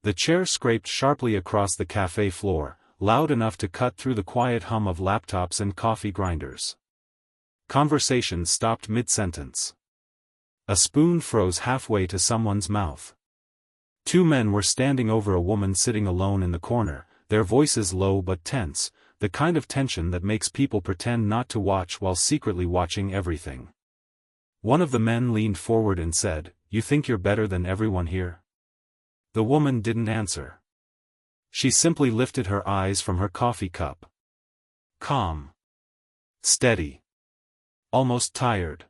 The chair scraped sharply across the cafe floor, loud enough to cut through the quiet hum of laptops and coffee grinders. Conversation stopped mid-sentence. A spoon froze halfway to someone's mouth. Two men were standing over a woman sitting alone in the corner, their voices low but tense, the kind of tension that makes people pretend not to watch while secretly watching everything. One of the men leaned forward and said, "You think you're better than everyone here?" The woman didn't answer. She simply lifted her eyes from her coffee cup. Calm. Steady. Almost tired.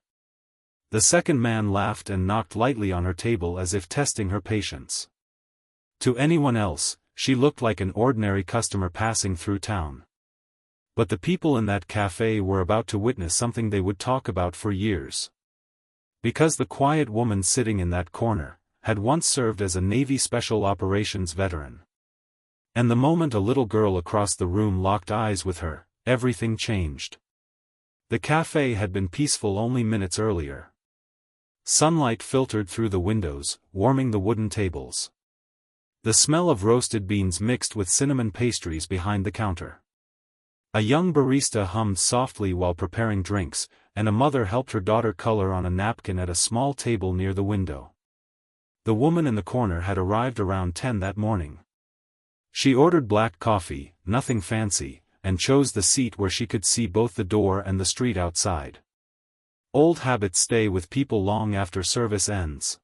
The second man laughed and knocked lightly on her table as if testing her patience. To anyone else, she looked like an ordinary customer passing through town. But the people in that cafe were about to witness something they would talk about for years. Because the quiet woman sitting in that corner had once served as a Navy Special Operations veteran. And the moment a little girl across the room locked eyes with her, everything changed. The cafe had been peaceful only minutes earlier. Sunlight filtered through the windows, warming the wooden tables. The smell of roasted beans mixed with cinnamon pastries behind the counter. A young barista hummed softly while preparing drinks, and a mother helped her daughter color on a napkin at a small table near the window. The woman in the corner had arrived around 10 that morning. She ordered black coffee, nothing fancy, and chose the seat where she could see both the door and the street outside. Old habits stay with people long after service ends.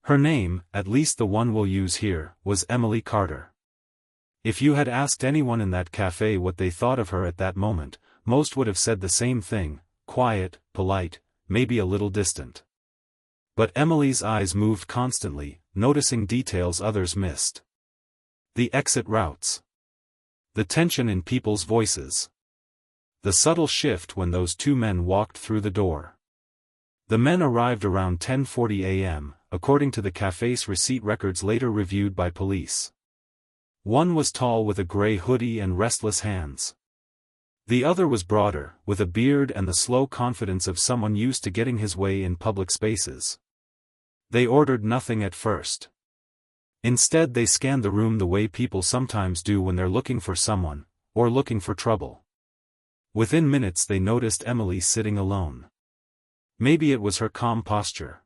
Her name, at least the one we'll use here, was Emily Carter. If you had asked anyone in that cafe what they thought of her at that moment, most would have said the same thing: quiet, polite, maybe a little distant. But Emily's eyes moved constantly, noticing details others missed. The exit routes. The tension in people's voices. The subtle shift when those two men walked through the door. The men arrived around 10:40 a.m., according to the cafe's receipt records later reviewed by police. One was tall with a gray hoodie and restless hands. The other was broader, with a beard and the slow confidence of someone used to getting his way in public spaces. They ordered nothing at first. Instead they scanned the room the way people sometimes do when they're looking for someone, or looking for trouble. Within minutes they noticed Emily sitting alone. Maybe it was her calm posture.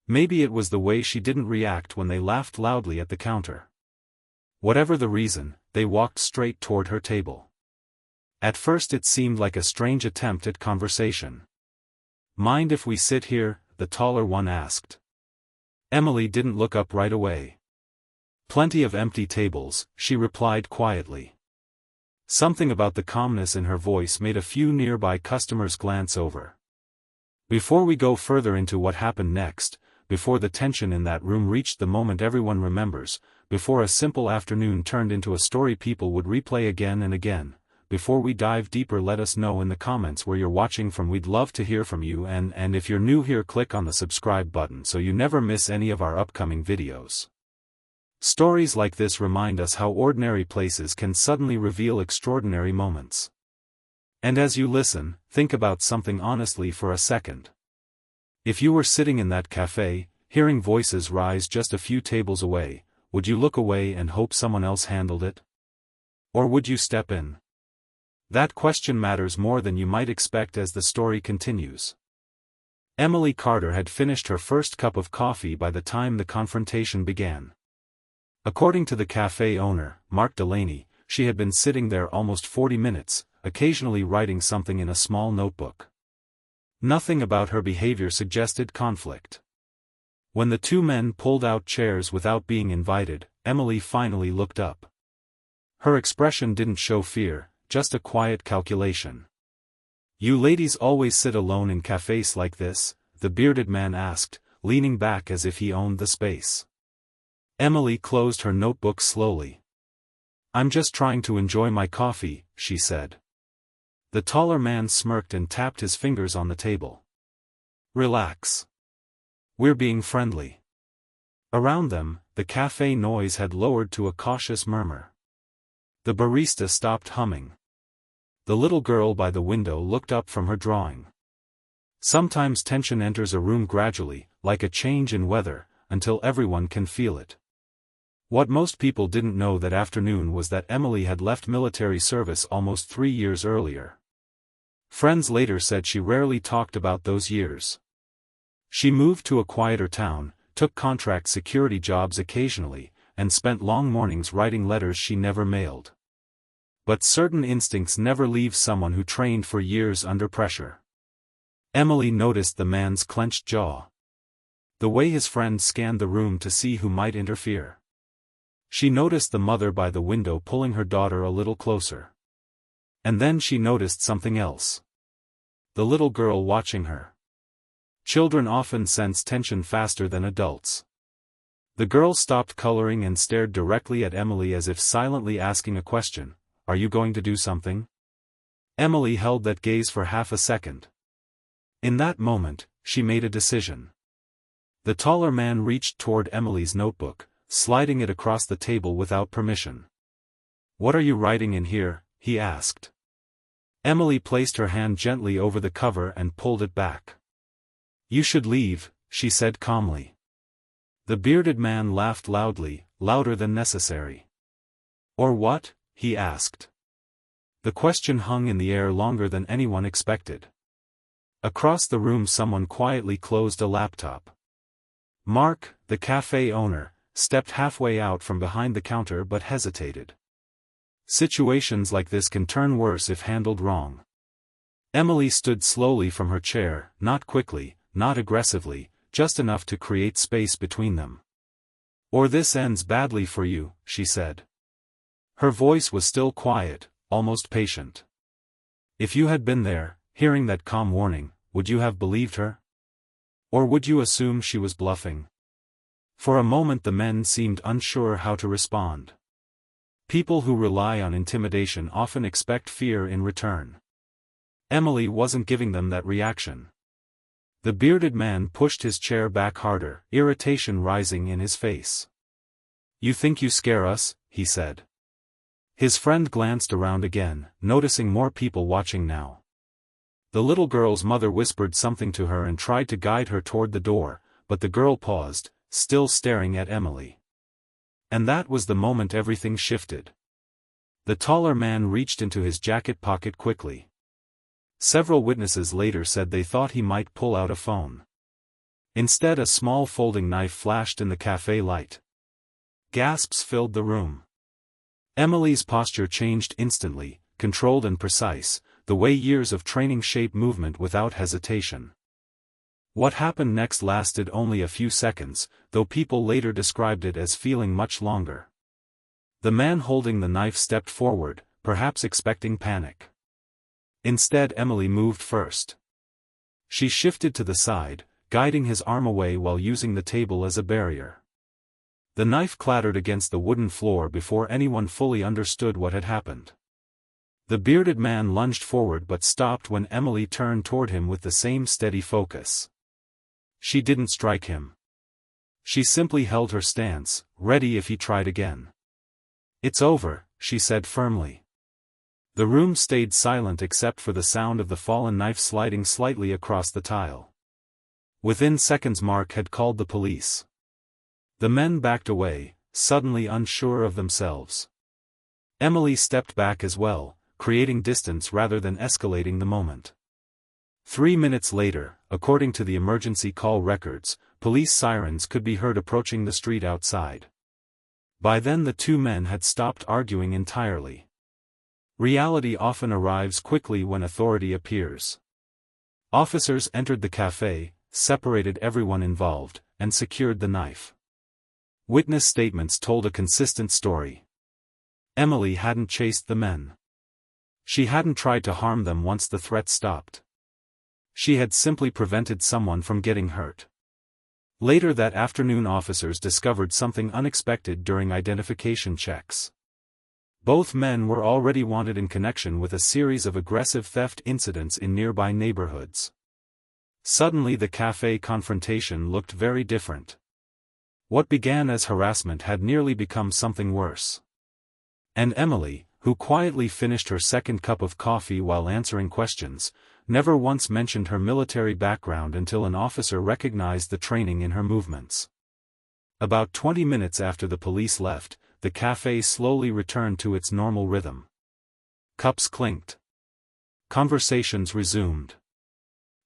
Maybe it was the way she didn't react when they laughed loudly at the counter. Whatever the reason, they walked straight toward her table. At first it seemed like a strange attempt at conversation. "Mind if we sit here?" the taller one asked. Emily didn't look up right away. "Plenty of empty tables," she replied quietly. Something about the calmness in her voice made a few nearby customers glance over. Before we go further into what happened next, before the tension in that room reached the moment everyone remembers, before a simple afternoon turned into a story people would replay again and again, before we dive deeper, let us know in the comments where you're watching from. We'd love to hear from you, and if you're new here, click on the subscribe button so you never miss any of our upcoming videos. Stories like this remind us how ordinary places can suddenly reveal extraordinary moments. And as you listen, think about something honestly for a second. If you were sitting in that cafe, hearing voices rise just a few tables away, would you look away and hope someone else handled it? Or would you step in? That question matters more than you might expect as the story continues. Emily Carter had finished her first cup of coffee by the time the confrontation began. According to the cafe owner, Mark Delaney, she had been sitting there almost 40 minutes, occasionally writing something in a small notebook. Nothing about her behavior suggested conflict. When the two men pulled out chairs without being invited, Emily finally looked up. Her expression didn't show fear, just a quiet calculation. "You ladies always sit alone in cafes like this?" the bearded man asked, leaning back as if he owned the space. Emily closed her notebook slowly. "I'm just trying to enjoy my coffee," she said. The taller man smirked and tapped his fingers on the table. "Relax. We're being friendly." Around them, the cafe noise had lowered to a cautious murmur. The barista stopped humming. The little girl by the window looked up from her drawing. Sometimes tension enters a room gradually, like a change in weather, until everyone can feel it. What most people didn't know that afternoon was that Emily had left military service almost 3 years earlier. Friends later said she rarely talked about those years. She moved to a quieter town, took contract security jobs occasionally, and spent long mornings writing letters she never mailed. But certain instincts never leave someone who trained for years under pressure. Emily noticed the man's clenched jaw. The way his friend scanned the room to see who might interfere. She noticed the mother by the window pulling her daughter a little closer. And then she noticed something else. The little girl watching her. Children often sense tension faster than adults. The girl stopped coloring and stared directly at Emily as if silently asking a question. Are you going to do something? Emily held that gaze for half a second. In that moment, she made a decision. The taller man reached toward Emily's notebook, sliding it across the table without permission. What are you writing in here? He asked. Emily placed her hand gently over the cover and pulled it back. You should leave, she said calmly. The bearded man laughed loudly, louder than necessary. Or what? He asked. The question hung in the air longer than anyone expected. Across the room someone quietly closed a laptop. Mark, the cafe owner, stepped halfway out from behind the counter but hesitated. Situations like this can turn worse if handled wrong. Emily stood slowly from her chair, not quickly, not aggressively, just enough to create space between them. Or this ends badly for you, she said. Her voice was still quiet, almost patient. If you had been there, hearing that calm warning, would you have believed her? Or would you assume she was bluffing? For a moment the men seemed unsure how to respond. People who rely on intimidation often expect fear in return. Emily wasn't giving them that reaction. The bearded man pushed his chair back harder, irritation rising in his face. You think you scare us? He said. His friend glanced around again, noticing more people watching now. The little girl's mother whispered something to her and tried to guide her toward the door, but the girl paused, still staring at Emily. And that was the moment everything shifted. The taller man reached into his jacket pocket quickly. Several witnesses later said they thought he might pull out a phone. Instead, a small folding knife flashed in the cafe light. Gasps filled the room. Emily's posture changed instantly, controlled and precise, the way years of training shape movement without hesitation. What happened next lasted only a few seconds, though people later described it as feeling much longer. The man holding the knife stepped forward, perhaps expecting panic. Instead, Emily moved first. She shifted to the side, guiding his arm away while using the table as a barrier. The knife clattered against the wooden floor before anyone fully understood what had happened. The bearded man lunged forward but stopped when Emily turned toward him with the same steady focus. She didn't strike him. She simply held her stance, ready if he tried again. It's over, she said firmly. The room stayed silent except for the sound of the fallen knife sliding slightly across the tile. Within seconds Mark had called the police. The men backed away, suddenly unsure of themselves. Emily stepped back as well, creating distance rather than escalating the moment. 3 minutes later, according to the emergency call records, police sirens could be heard approaching the street outside. By then the two men had stopped arguing entirely. Reality often arrives quickly when authority appears. Officers entered the cafe, separated everyone involved, and secured the knife. Witness statements told a consistent story. Emily hadn't chased the men. She hadn't tried to harm them once the threat stopped. She had simply prevented someone from getting hurt. Later that afternoon officers discovered something unexpected during identification checks. Both men were already wanted in connection with a series of aggressive theft incidents in nearby neighborhoods. Suddenly the cafe confrontation looked very different. What began as harassment had nearly become something worse. And Emily, who quietly finished her second cup of coffee while answering questions, never once mentioned her military background until an officer recognized the training in her movements. About 20 minutes after the police left, the cafe slowly returned to its normal rhythm. Cups clinked. Conversations resumed.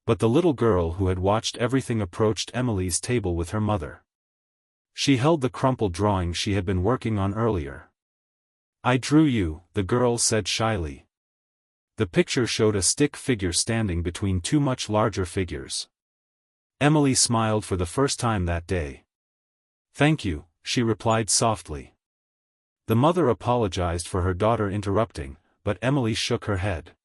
But the little girl who had watched everything approached Emily's table with her mother. She held the crumpled drawing she had been working on earlier. "I drew you," the girl said shyly. The picture showed a stick figure standing between two much larger figures. Emily smiled for the first time that day. "Thank you," she replied softly. The mother apologized for her daughter interrupting, but Emily shook her head.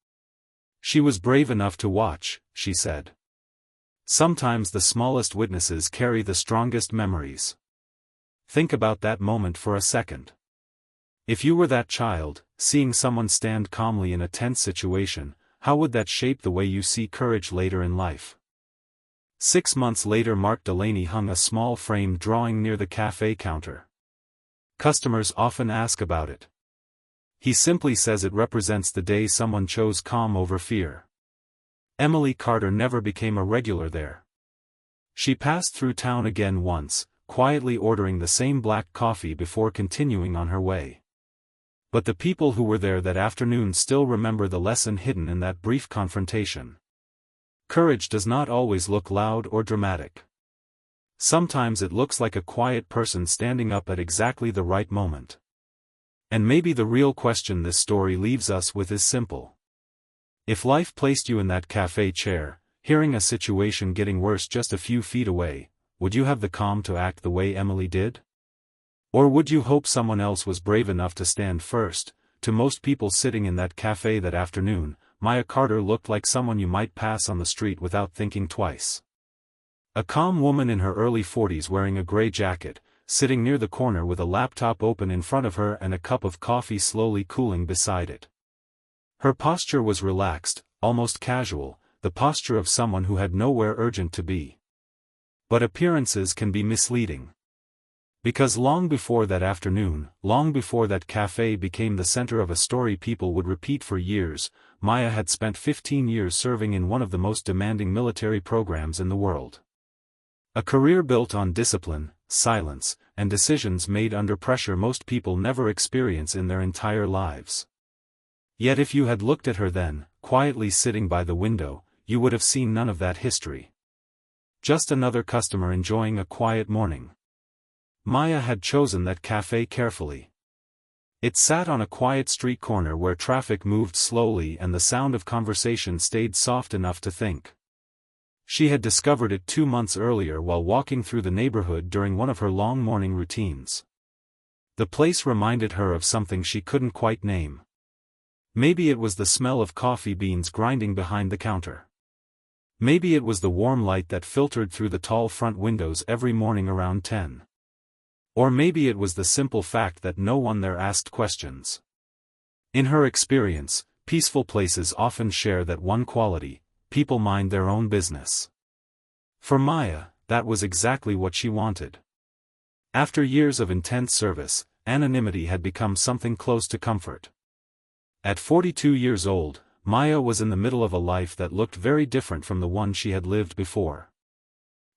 "She was brave enough to watch," she said. "Sometimes the smallest witnesses carry the strongest memories." Think about that moment for a second. If you were that child, seeing someone stand calmly in a tense situation, how would that shape the way you see courage later in life? 6 months later, Mark Delaney hung a small framed drawing near the cafe counter. Customers often ask about it. He simply says it represents the day someone chose calm over fear. Emily Carter never became a regular there. She passed through town again once, quietly ordering the same black coffee before continuing on her way. But the people who were there that afternoon still remember the lesson hidden in that brief confrontation. Courage does not always look loud or dramatic. Sometimes it looks like a quiet person standing up at exactly the right moment. And maybe the real question this story leaves us with is simple. If life placed you in that cafe chair, hearing a situation getting worse just a few feet away, would you have the calm to act the way Emily did? Or would you hope someone else was brave enough to stand first? To most people sitting in that cafe that afternoon, Maya Carter looked like someone you might pass on the street without thinking twice. A calm woman in her early 40s wearing a gray jacket, sitting near the corner with a laptop open in front of her and a cup of coffee slowly cooling beside it. Her posture was relaxed, almost casual, the posture of someone who had nowhere urgent to be. But appearances can be misleading. Because long before that afternoon, long before that cafe became the center of a story people would repeat for years, Maya had spent 15 years serving in one of the most demanding military programs in the world. A career built on discipline, silence, and decisions made under pressure most people never experience in their entire lives. Yet if you had looked at her then, quietly sitting by the window, you would have seen none of that history. Just another customer enjoying a quiet morning. Maya had chosen that cafe carefully. It sat on a quiet street corner where traffic moved slowly and the sound of conversation stayed soft enough to think. She had discovered it 2 months earlier while walking through the neighborhood during one of her long morning routines. The place reminded her of something she couldn't quite name. Maybe it was the smell of coffee beans grinding behind the counter. Maybe it was the warm light that filtered through the tall front windows every morning around 10. Or maybe it was the simple fact that no one there asked questions. In her experience, peaceful places often share that one quality: people mind their own business. For Maya, that was exactly what she wanted. After years of intense service, anonymity had become something close to comfort. At 42 years old, Maya was in the middle of a life that looked very different from the one she had lived before.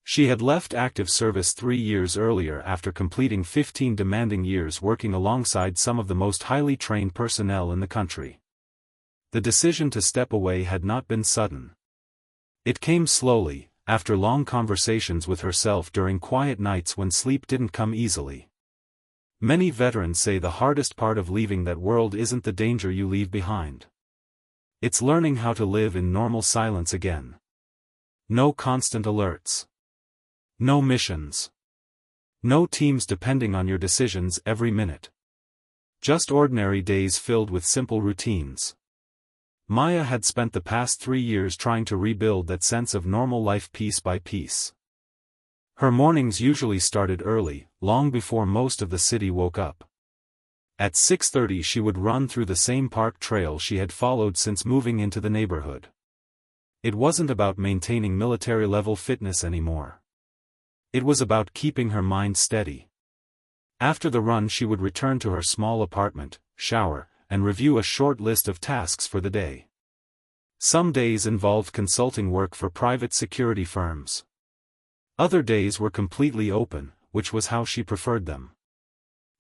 She had left active service 3 years earlier after completing 15 demanding years working alongside some of the most highly trained personnel in the country. The decision to step away had not been sudden. It came slowly, after long conversations with herself during quiet nights when sleep didn't come easily. Many veterans say the hardest part of leaving that world isn't the danger you leave behind. It's learning how to live in normal silence again. No constant alerts. No missions. No teams depending on your decisions every minute. Just ordinary days filled with simple routines. Maya had spent the past 3 years trying to rebuild that sense of normal life piece by piece. Her mornings usually started early, long before most of the city woke up. At 6:30 she would run through the same park trail she had followed since moving into the neighborhood. It wasn't about maintaining military-level fitness anymore. It was about keeping her mind steady. After the run she would return to her small apartment, shower, and review a short list of tasks for the day. Some days involved consulting work for private security firms. Other days were completely open, which was how she preferred them.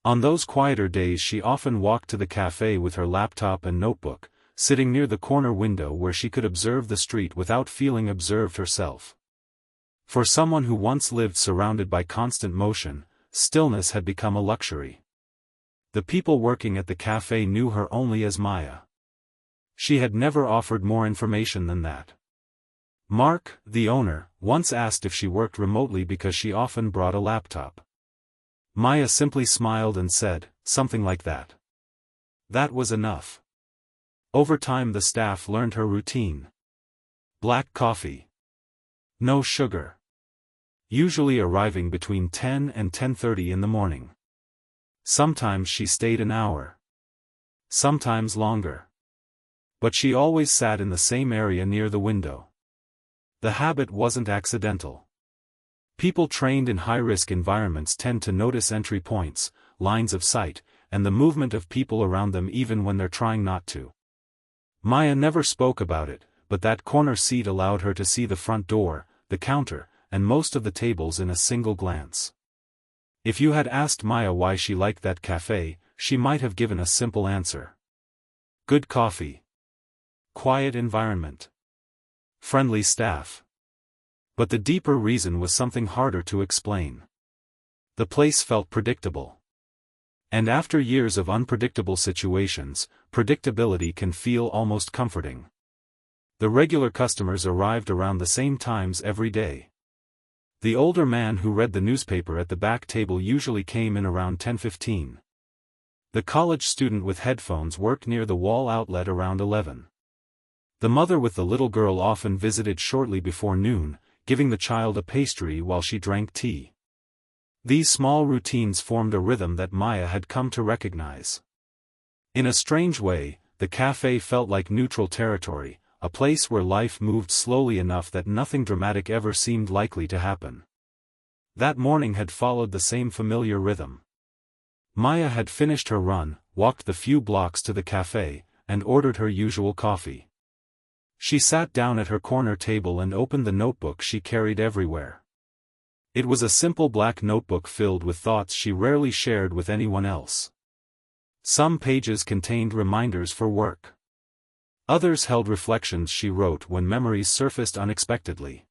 On those quieter days she often walked to the cafe with her laptop and notebook, sitting near the corner window where she could observe the street without feeling observed herself. For someone who once lived surrounded by constant motion, stillness had become a luxury. The people working at the cafe knew her only as Maya. She had never offered more information than that. Mark, the owner, once asked if she worked remotely because she often brought a laptop. Maya simply smiled and said, something like that. That was enough. Over time the staff learned her routine. Black coffee. No sugar. Usually arriving between 10 and 10:30 in the morning. Sometimes she stayed an hour. Sometimes longer. But she always sat in the same area near the window. The habit wasn't accidental. People trained in high-risk environments tend to notice entry points, lines of sight, and the movement of people around them even when they're trying not to. Maya never spoke about it, but that corner seat allowed her to see the front door, the counter, and most of the tables in a single glance. If you had asked Maya why she liked that cafe, she might have given a simple answer. Good coffee. Quiet environment. Friendly staff. But the deeper reason was something harder to explain. The place felt predictable. And after years of unpredictable situations, predictability can feel almost comforting. The regular customers arrived around the same times every day. The older man who read the newspaper at the back table usually came in around 10:15. The college student with headphones worked near the wall outlet around 11. The mother with the little girl often visited shortly before noon, giving the child a pastry while she drank tea. These small routines formed a rhythm that Maya had come to recognize. In a strange way, the cafe felt like neutral territory, a place where life moved slowly enough that nothing dramatic ever seemed likely to happen. That morning had followed the same familiar rhythm. Maya had finished her run, walked the few blocks to the cafe, and ordered her usual coffee. She sat down at her corner table and opened the notebook she carried everywhere. It was a simple black notebook filled with thoughts she rarely shared with anyone else. Some pages contained reminders for work. Others held reflections she wrote when memories surfaced unexpectedly.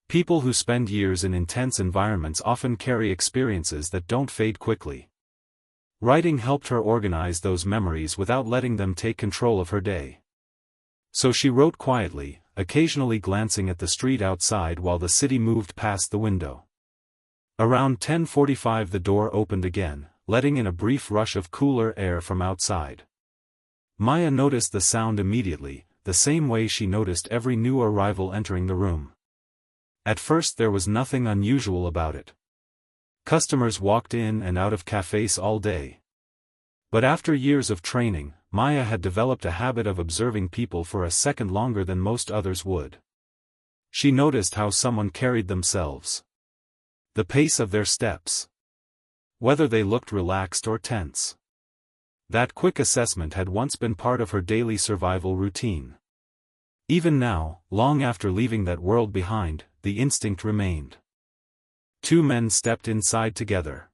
People who spend years in intense environments often carry experiences that don't fade quickly. Writing helped her organize those memories without letting them take control of her day. So she wrote quietly, occasionally glancing at the street outside while the city moved past the window. Around 10:45 the door opened again, letting in a brief rush of cooler air from outside. Maya noticed the sound immediately, the same way she noticed every new arrival entering the room. At first there was nothing unusual about it. Customers walked in and out of cafes all day. But after years of training, Maya had developed a habit of observing people for a second longer than most others would. She noticed how someone carried themselves. The pace of their steps. Whether they looked relaxed or tense. That quick assessment had once been part of her daily survival routine. Even now, long after leaving that world behind, the instinct remained. Two men stepped inside together.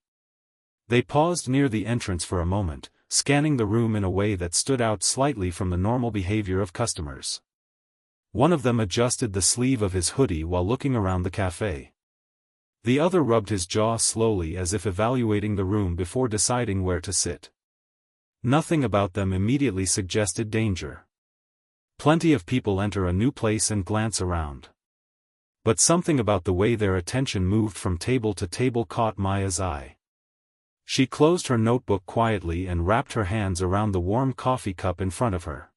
They paused near the entrance for a moment, scanning the room in a way that stood out slightly from the normal behavior of customers. One of them adjusted the sleeve of his hoodie while looking around the cafe. The other rubbed his jaw slowly as if evaluating the room before deciding where to sit. Nothing about them immediately suggested danger. Plenty of people enter a new place and glance around. But something about the way their attention moved from table to table caught Maya's eye. She closed her notebook quietly and wrapped her hands around the warm coffee cup in front of her.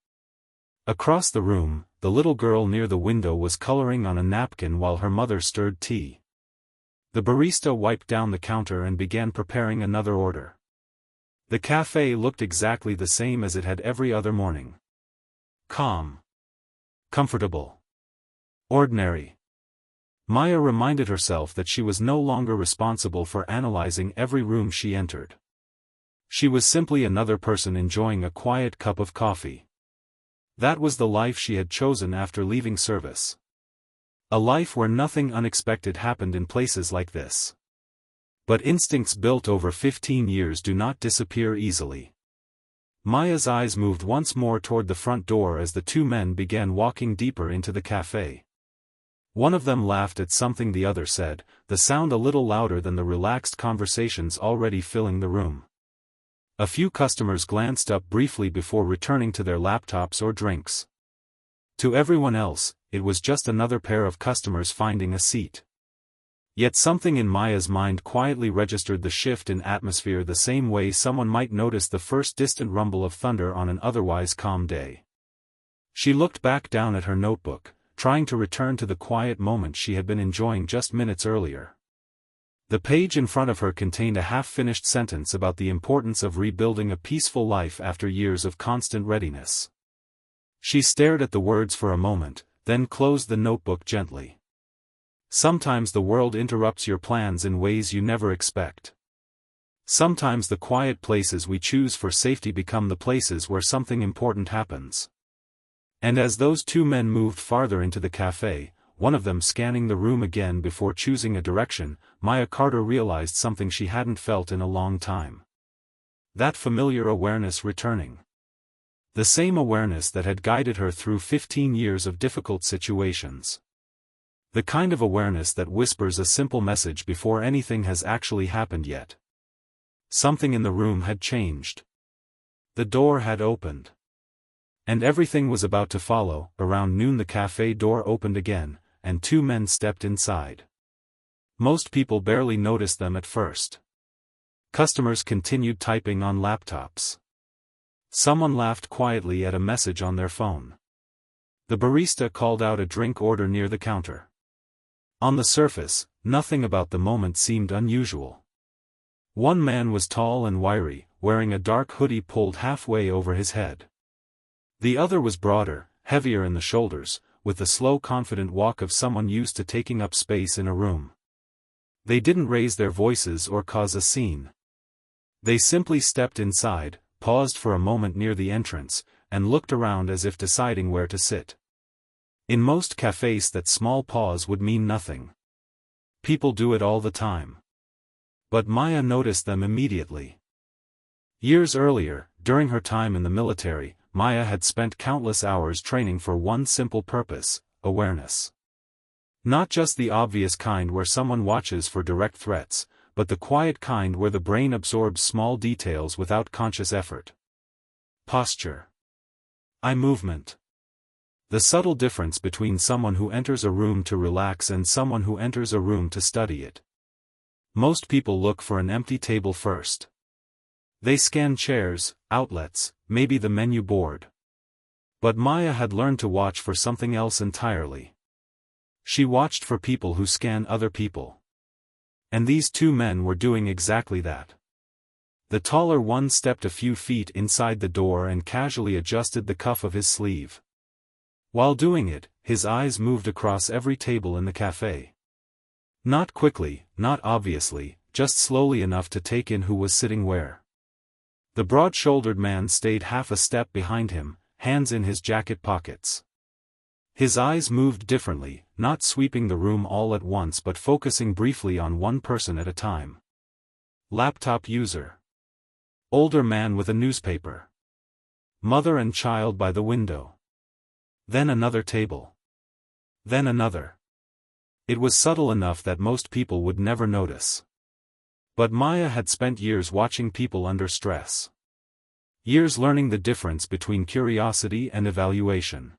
Across the room, the little girl near the window was coloring on a napkin while her mother stirred tea. The barista wiped down the counter and began preparing another order. The cafe looked exactly the same as it had every other morning. Calm. Comfortable. Ordinary. Maya reminded herself that she was no longer responsible for analyzing every room she entered. She was simply another person enjoying a quiet cup of coffee. That was the life she had chosen after leaving service. A life where nothing unexpected happened in places like this. But instincts built over 15 years do not disappear easily. Maya's eyes moved once more toward the front door as the two men began walking deeper into the cafe. One of them laughed at something the other said, the sound a little louder than the relaxed conversations already filling the room. A few customers glanced up briefly before returning to their laptops or drinks. To everyone else, it was just another pair of customers finding a seat. Yet something in Maya's mind quietly registered the shift in atmosphere the same way someone might notice the first distant rumble of thunder on an otherwise calm day. She looked back down at her notebook, trying to return to the quiet moment she had been enjoying just minutes earlier. The page in front of her contained a half-finished sentence about the importance of rebuilding a peaceful life after years of constant readiness. She stared at the words for a moment, then closed the notebook gently. Sometimes the world interrupts your plans in ways you never expect. Sometimes the quiet places we choose for safety become the places where something important happens. And as those two men moved farther into the cafe, one of them scanning the room again before choosing a direction, Maya Carter realized something she hadn't felt in a long time. That familiar awareness returning. The same awareness that had guided her through 15 years of difficult situations. The kind of awareness that whispers a simple message before anything has actually happened yet. Something in the room had changed. The door had opened. And everything was about to follow. Around noon the cafe door opened again, and two men stepped inside. Most people barely noticed them at first. Customers continued typing on laptops. Someone laughed quietly at a message on their phone. The barista called out a drink order near the counter. On the surface, nothing about the moment seemed unusual. One man was tall and wiry, wearing a dark hoodie pulled halfway over his head. The other was broader, heavier in the shoulders, with the slow confident walk of someone used to taking up space in a room. They didn't raise their voices or cause a scene. They simply stepped inside, paused for a moment near the entrance, and looked around as if deciding where to sit. In most cafes that small pause would mean nothing. People do it all the time. But Maya noticed them immediately. Years earlier, during her time in the military, Maya had spent countless hours training for one simple purpose: awareness. Not just the obvious kind where someone watches for direct threats, but the quiet kind where the brain absorbs small details without conscious effort. Posture. Eye movement. The subtle difference between someone who enters a room to relax and someone who enters a room to study it. Most people look for an empty table first. They scan chairs, outlets, maybe the menu board. But Maya had learned to watch for something else entirely. She watched for people who scan other people. And these two men were doing exactly that. The taller one stepped a few feet inside the door and casually adjusted the cuff of his sleeve. While doing it, his eyes moved across every table in the cafe. Not quickly, not obviously, just slowly enough to take in who was sitting where. The broad-shouldered man stayed half a step behind him, hands in his jacket pockets. His eyes moved differently, not sweeping the room all at once but focusing briefly on one person at a time. Laptop user. Older man with a newspaper. Mother and child by the window. Then another table. Then another. It was subtle enough that most people would never notice. But Maya had spent years watching people under stress. Years learning the difference between curiosity and evaluation.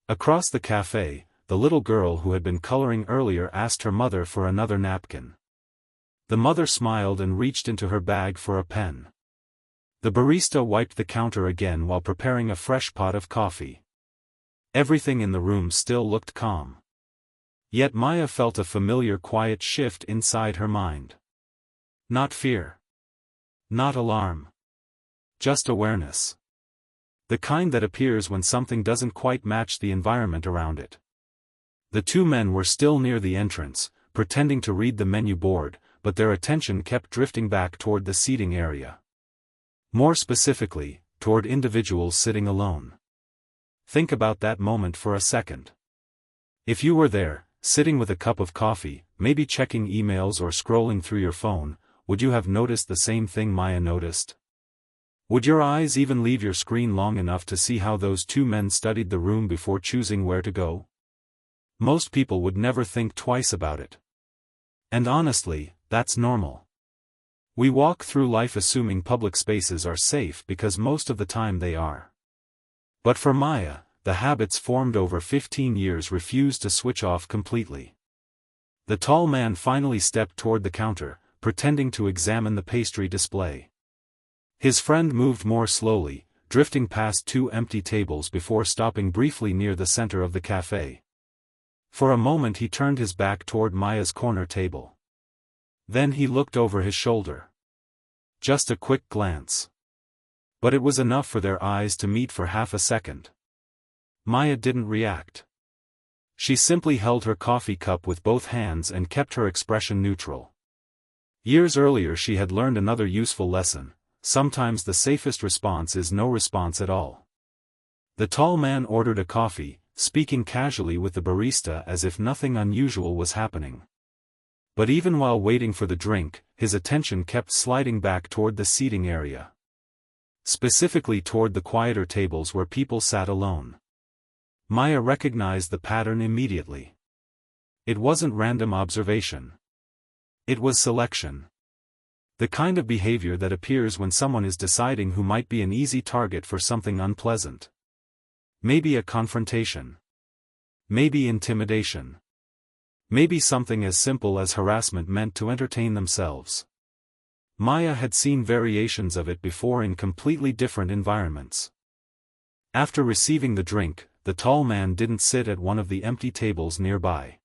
Across the cafe, the little girl who had been coloring earlier asked her mother for another napkin. The mother smiled and reached into her bag for a pen. The barista wiped the counter again while preparing a fresh pot of coffee. Everything in the room still looked calm. Yet Maya felt a familiar quiet shift inside her mind. Not fear. Not alarm. Just awareness. The kind that appears when something doesn't quite match the environment around it. The two men were still near the entrance, pretending to read the menu board, but their attention kept drifting back toward the seating area. More specifically, toward individuals sitting alone. Think about that moment for a second. If you were there, sitting with a cup of coffee, maybe checking emails or scrolling through your phone, would you have noticed the same thing Maya noticed? Would your eyes even leave your screen long enough to see how those two men studied the room before choosing where to go? Most people would never think twice about it. And honestly, that's normal. We walk through life assuming public spaces are safe because most of the time they are. But for Maya, the habits formed over 15 years refused to switch off completely. The tall man finally stepped toward the counter, pretending to examine the pastry display. His friend moved more slowly, drifting past two empty tables before stopping briefly near the center of the cafe. For a moment he turned his back toward Maya's corner table. Then he looked over his shoulder. Just a quick glance. But it was enough for their eyes to meet for half a second. Maya didn't react. She simply held her coffee cup with both hands and kept her expression neutral. Years earlier she had learned another useful lesson: sometimes the safest response is no response at all. The tall man ordered a coffee, speaking casually with the barista as if nothing unusual was happening. But even while waiting for the drink, his attention kept sliding back toward the seating area. Specifically toward the quieter tables where people sat alone. Maya recognized the pattern immediately. It wasn't random observation. It was selection. The kind of behavior that appears when someone is deciding who might be an easy target for something unpleasant. Maybe a confrontation. Maybe intimidation. Maybe something as simple as harassment meant to entertain themselves. Maya had seen variations of it before in completely different environments. After receiving the drink, the tall man didn't sit at one of the empty tables nearby.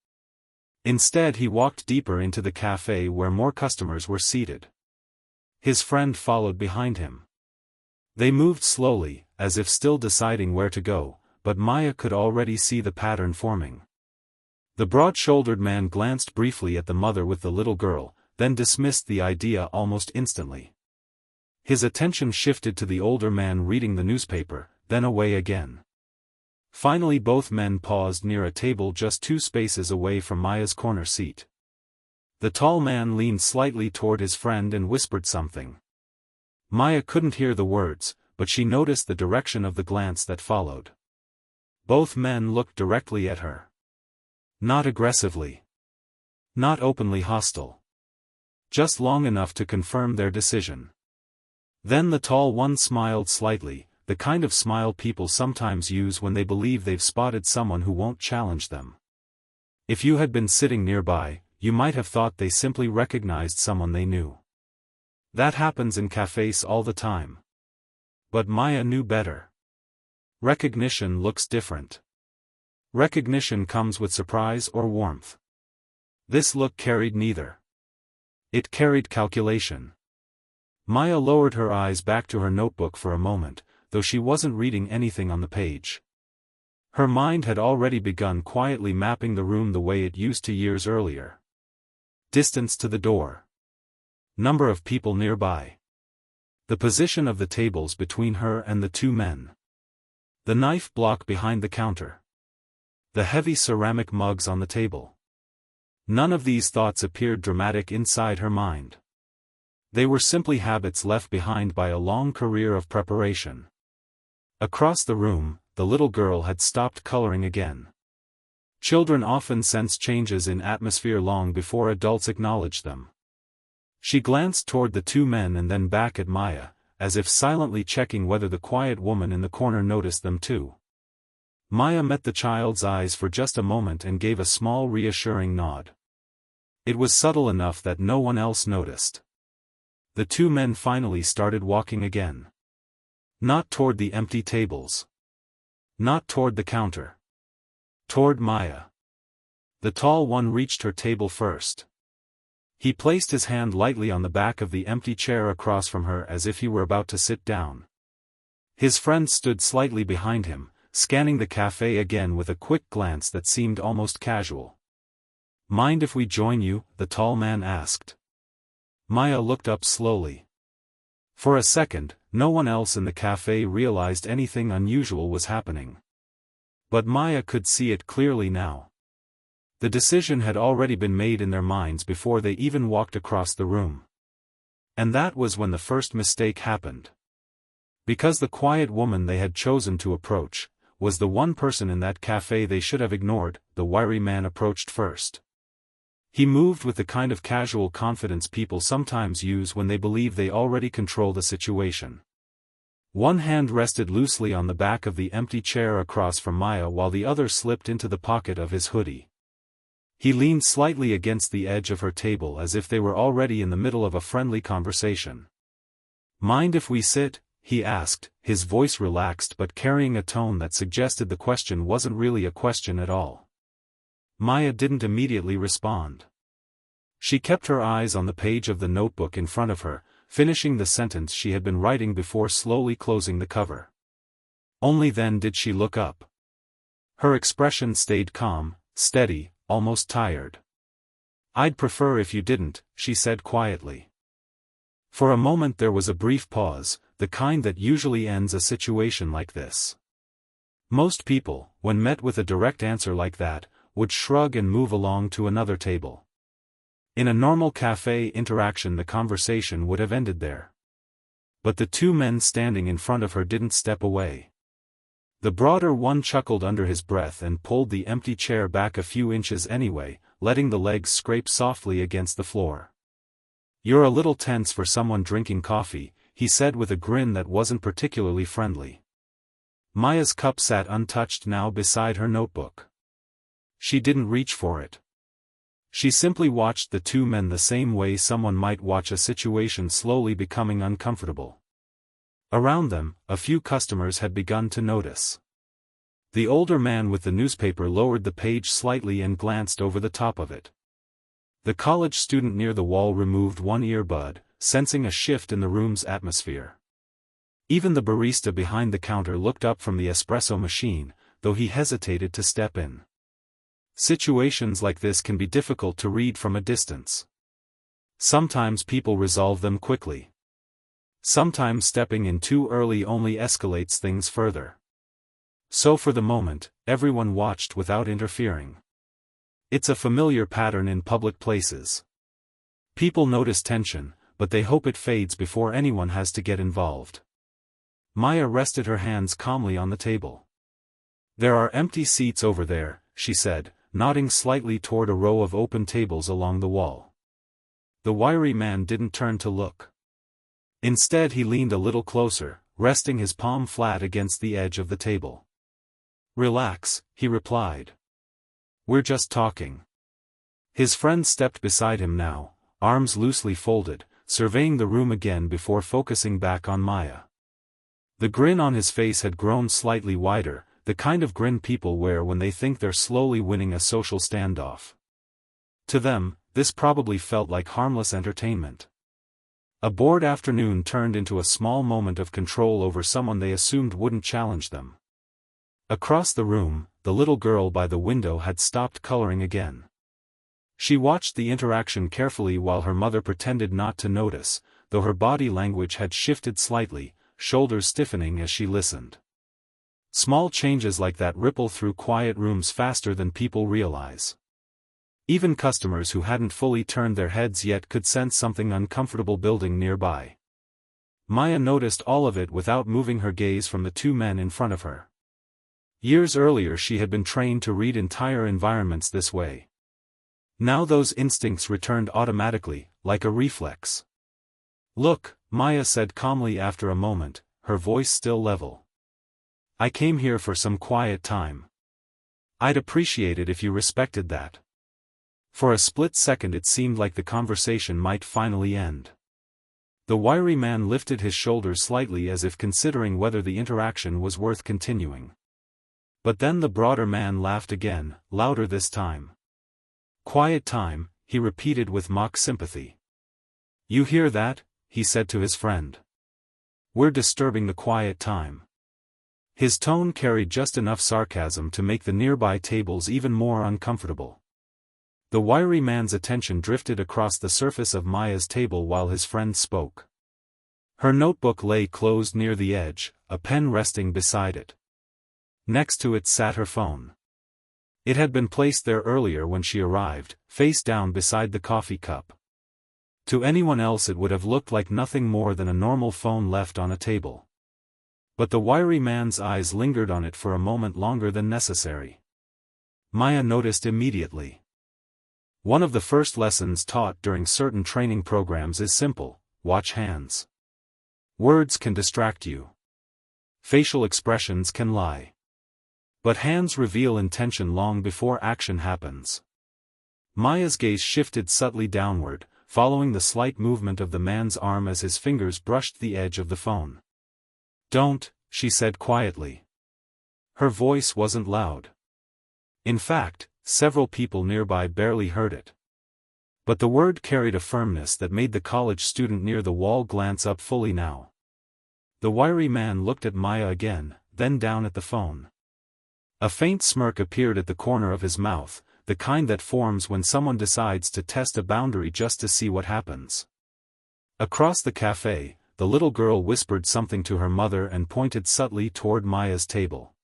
Instead he walked deeper into the cafe where more customers were seated. His friend followed behind him. They moved slowly, as if still deciding where to go, but Maya could already see the pattern forming. The broad-shouldered man glanced briefly at the mother with the little girl, then dismissed the idea almost instantly. His attention shifted to the older man reading the newspaper, then away again. Finally both men paused near a table just 2 spaces away from Maya's corner seat. The tall man leaned slightly toward his friend and whispered something. Maya couldn't hear the words, but she noticed the direction of the glance that followed. Both men looked directly at her. Not aggressively. Not openly hostile. Just long enough to confirm their decision. Then the tall one smiled slightly, the kind of smile people sometimes use when they believe they've spotted someone who won't challenge them. If you had been sitting nearby, you might have thought they simply recognized someone they knew. That happens in cafes all the time. But Maya knew better. Recognition looks different. Recognition comes with surprise or warmth. This look carried neither. It carried calculation. Maya lowered her eyes back to her notebook for a moment, though she wasn't reading anything on the page. Her mind had already begun quietly mapping the room the way it used to years earlier. Distance to the door. Number of people nearby. The position of the tables between her and the 2 men. The knife block behind the counter. The heavy ceramic mugs on the table. None of these thoughts appeared dramatic inside her mind. They were simply habits left behind by a long career of preparation. Across the room, the little girl had stopped coloring again. Children often sense changes in atmosphere long before adults acknowledge them. She glanced toward the 2 men and then back at Maya, as if silently checking whether the quiet woman in the corner noticed them too. Maya met the child's eyes for just a moment and gave a small reassuring nod. It was subtle enough that no one else noticed. The 2 men finally started walking again. Not toward the empty tables. Not toward the counter. Toward Maya. The tall one reached her table first. He placed his hand lightly on the back of the empty chair across from her as if he were about to sit down. His friend stood slightly behind him, scanning the cafe again with a quick glance that seemed almost casual. "Mind if we join you?" the tall man asked. Maya looked up slowly. For a second, no one else in the cafe realized anything unusual was happening. But Maya could see it clearly now. The decision had already been made in their minds before they even walked across the room. And that was when the first mistake happened. Because the quiet woman they had chosen to approach was the one person in that cafe they should have ignored, the wiry man approached first. He moved with the kind of casual confidence people sometimes use when they believe they already control the situation. One hand rested loosely on the back of the empty chair across from Maya while the other slipped into the pocket of his hoodie. He leaned slightly against the edge of her table as if they were already in the middle of a friendly conversation. "Mind if we sit?" he asked, his voice relaxed but carrying a tone that suggested the question wasn't really a question at all. Maya didn't immediately respond. She kept her eyes on the page of the notebook in front of her, finishing the sentence she had been writing before slowly closing the cover. Only then did she look up. Her expression stayed calm, steady, almost tired. "I'd prefer if you didn't," she said quietly. For a moment there was a brief pause, the kind that usually ends a situation like this. Most people, when met with a direct answer like that, would shrug and move along to another table. In a normal cafe interaction the conversation would have ended there. But the two men standing in front of her didn't step away. The broader one chuckled under his breath and pulled the empty chair back a few inches anyway, letting the legs scrape softly against the floor. "You're a little tense for someone drinking coffee," he said with a grin that wasn't particularly friendly. Maya's cup sat untouched now beside her notebook. She didn't reach for it. She simply watched the two men the same way someone might watch a situation slowly becoming uncomfortable. Around them, a few customers had begun to notice. The older man with the newspaper lowered the page slightly and glanced over the top of it. The college student near the wall removed one earbud, sensing a shift in the room's atmosphere. Even the barista behind the counter looked up from the espresso machine, though he hesitated to step in. Situations like this can be difficult to read from a distance. Sometimes people resolve them quickly. Sometimes stepping in too early only escalates things further. So for the moment, everyone watched without interfering. It's a familiar pattern in public places. People notice tension, but they hope it fades before anyone has to get involved. Maya rested her hands calmly on the table. "There are empty seats over there," she said, nodding slightly toward a row of open tables along the wall. The wiry man didn't turn to look. Instead he leaned a little closer, resting his palm flat against the edge of the table. "Relax," he replied. "We're just talking." His friend stepped beside him now, arms loosely folded, surveying the room again before focusing back on Maya. The grin on his face had grown slightly wider, the kind of grin people wear when they think they're slowly winning a social standoff. To them, this probably felt like harmless entertainment. A bored afternoon turned into a small moment of control over someone they assumed wouldn't challenge them. Across the room, the little girl by the window had stopped coloring again. She watched the interaction carefully while her mother pretended not to notice, though her body language had shifted slightly, shoulders stiffening as she listened. Small changes like that ripple through quiet rooms faster than people realize. Even customers who hadn't fully turned their heads yet could sense something uncomfortable building nearby. Maya noticed all of it without moving her gaze from the two men in front of her. Years earlier she had been trained to read entire environments this way. Now those instincts returned automatically, like a reflex. "Look," Maya said calmly after a moment, her voice still level. "I came here for some quiet time. I'd appreciate it if you respected that." For a split second it seemed like the conversation might finally end. The wiry man lifted his shoulders slightly as if considering whether the interaction was worth continuing. But then the broader man laughed again, louder this time. "Quiet time," he repeated with mock sympathy. "You hear that?" he said to his friend. "We're disturbing the quiet time." His tone carried just enough sarcasm to make the nearby tables even more uncomfortable. The wiry man's attention drifted across the surface of Maya's table while his friend spoke. Her notebook lay closed near the edge, a pen resting beside it. Next to it sat her phone. It had been placed there earlier when she arrived, face down beside the coffee cup. To anyone else it would have looked like nothing more than a normal phone left on a table. But the wiry man's eyes lingered on it for a moment longer than necessary. Maya noticed immediately. One of the first lessons taught during certain training programs is simple: watch hands. Words can distract you. Facial expressions can lie. But hands reveal intention long before action happens. Maya's gaze shifted subtly downward, following the slight movement of the man's arm as his fingers brushed the edge of the phone. "Don't," she said quietly. Her voice wasn't loud. In fact, several people nearby barely heard it. But the word carried a firmness that made the college student near the wall glance up fully now. The wiry man looked at Maya again, then down at the phone. A faint smirk appeared at the corner of his mouth, the kind that forms when someone decides to test a boundary just to see what happens. Across the cafe, the little girl whispered something to her mother and pointed subtly toward Maya's table.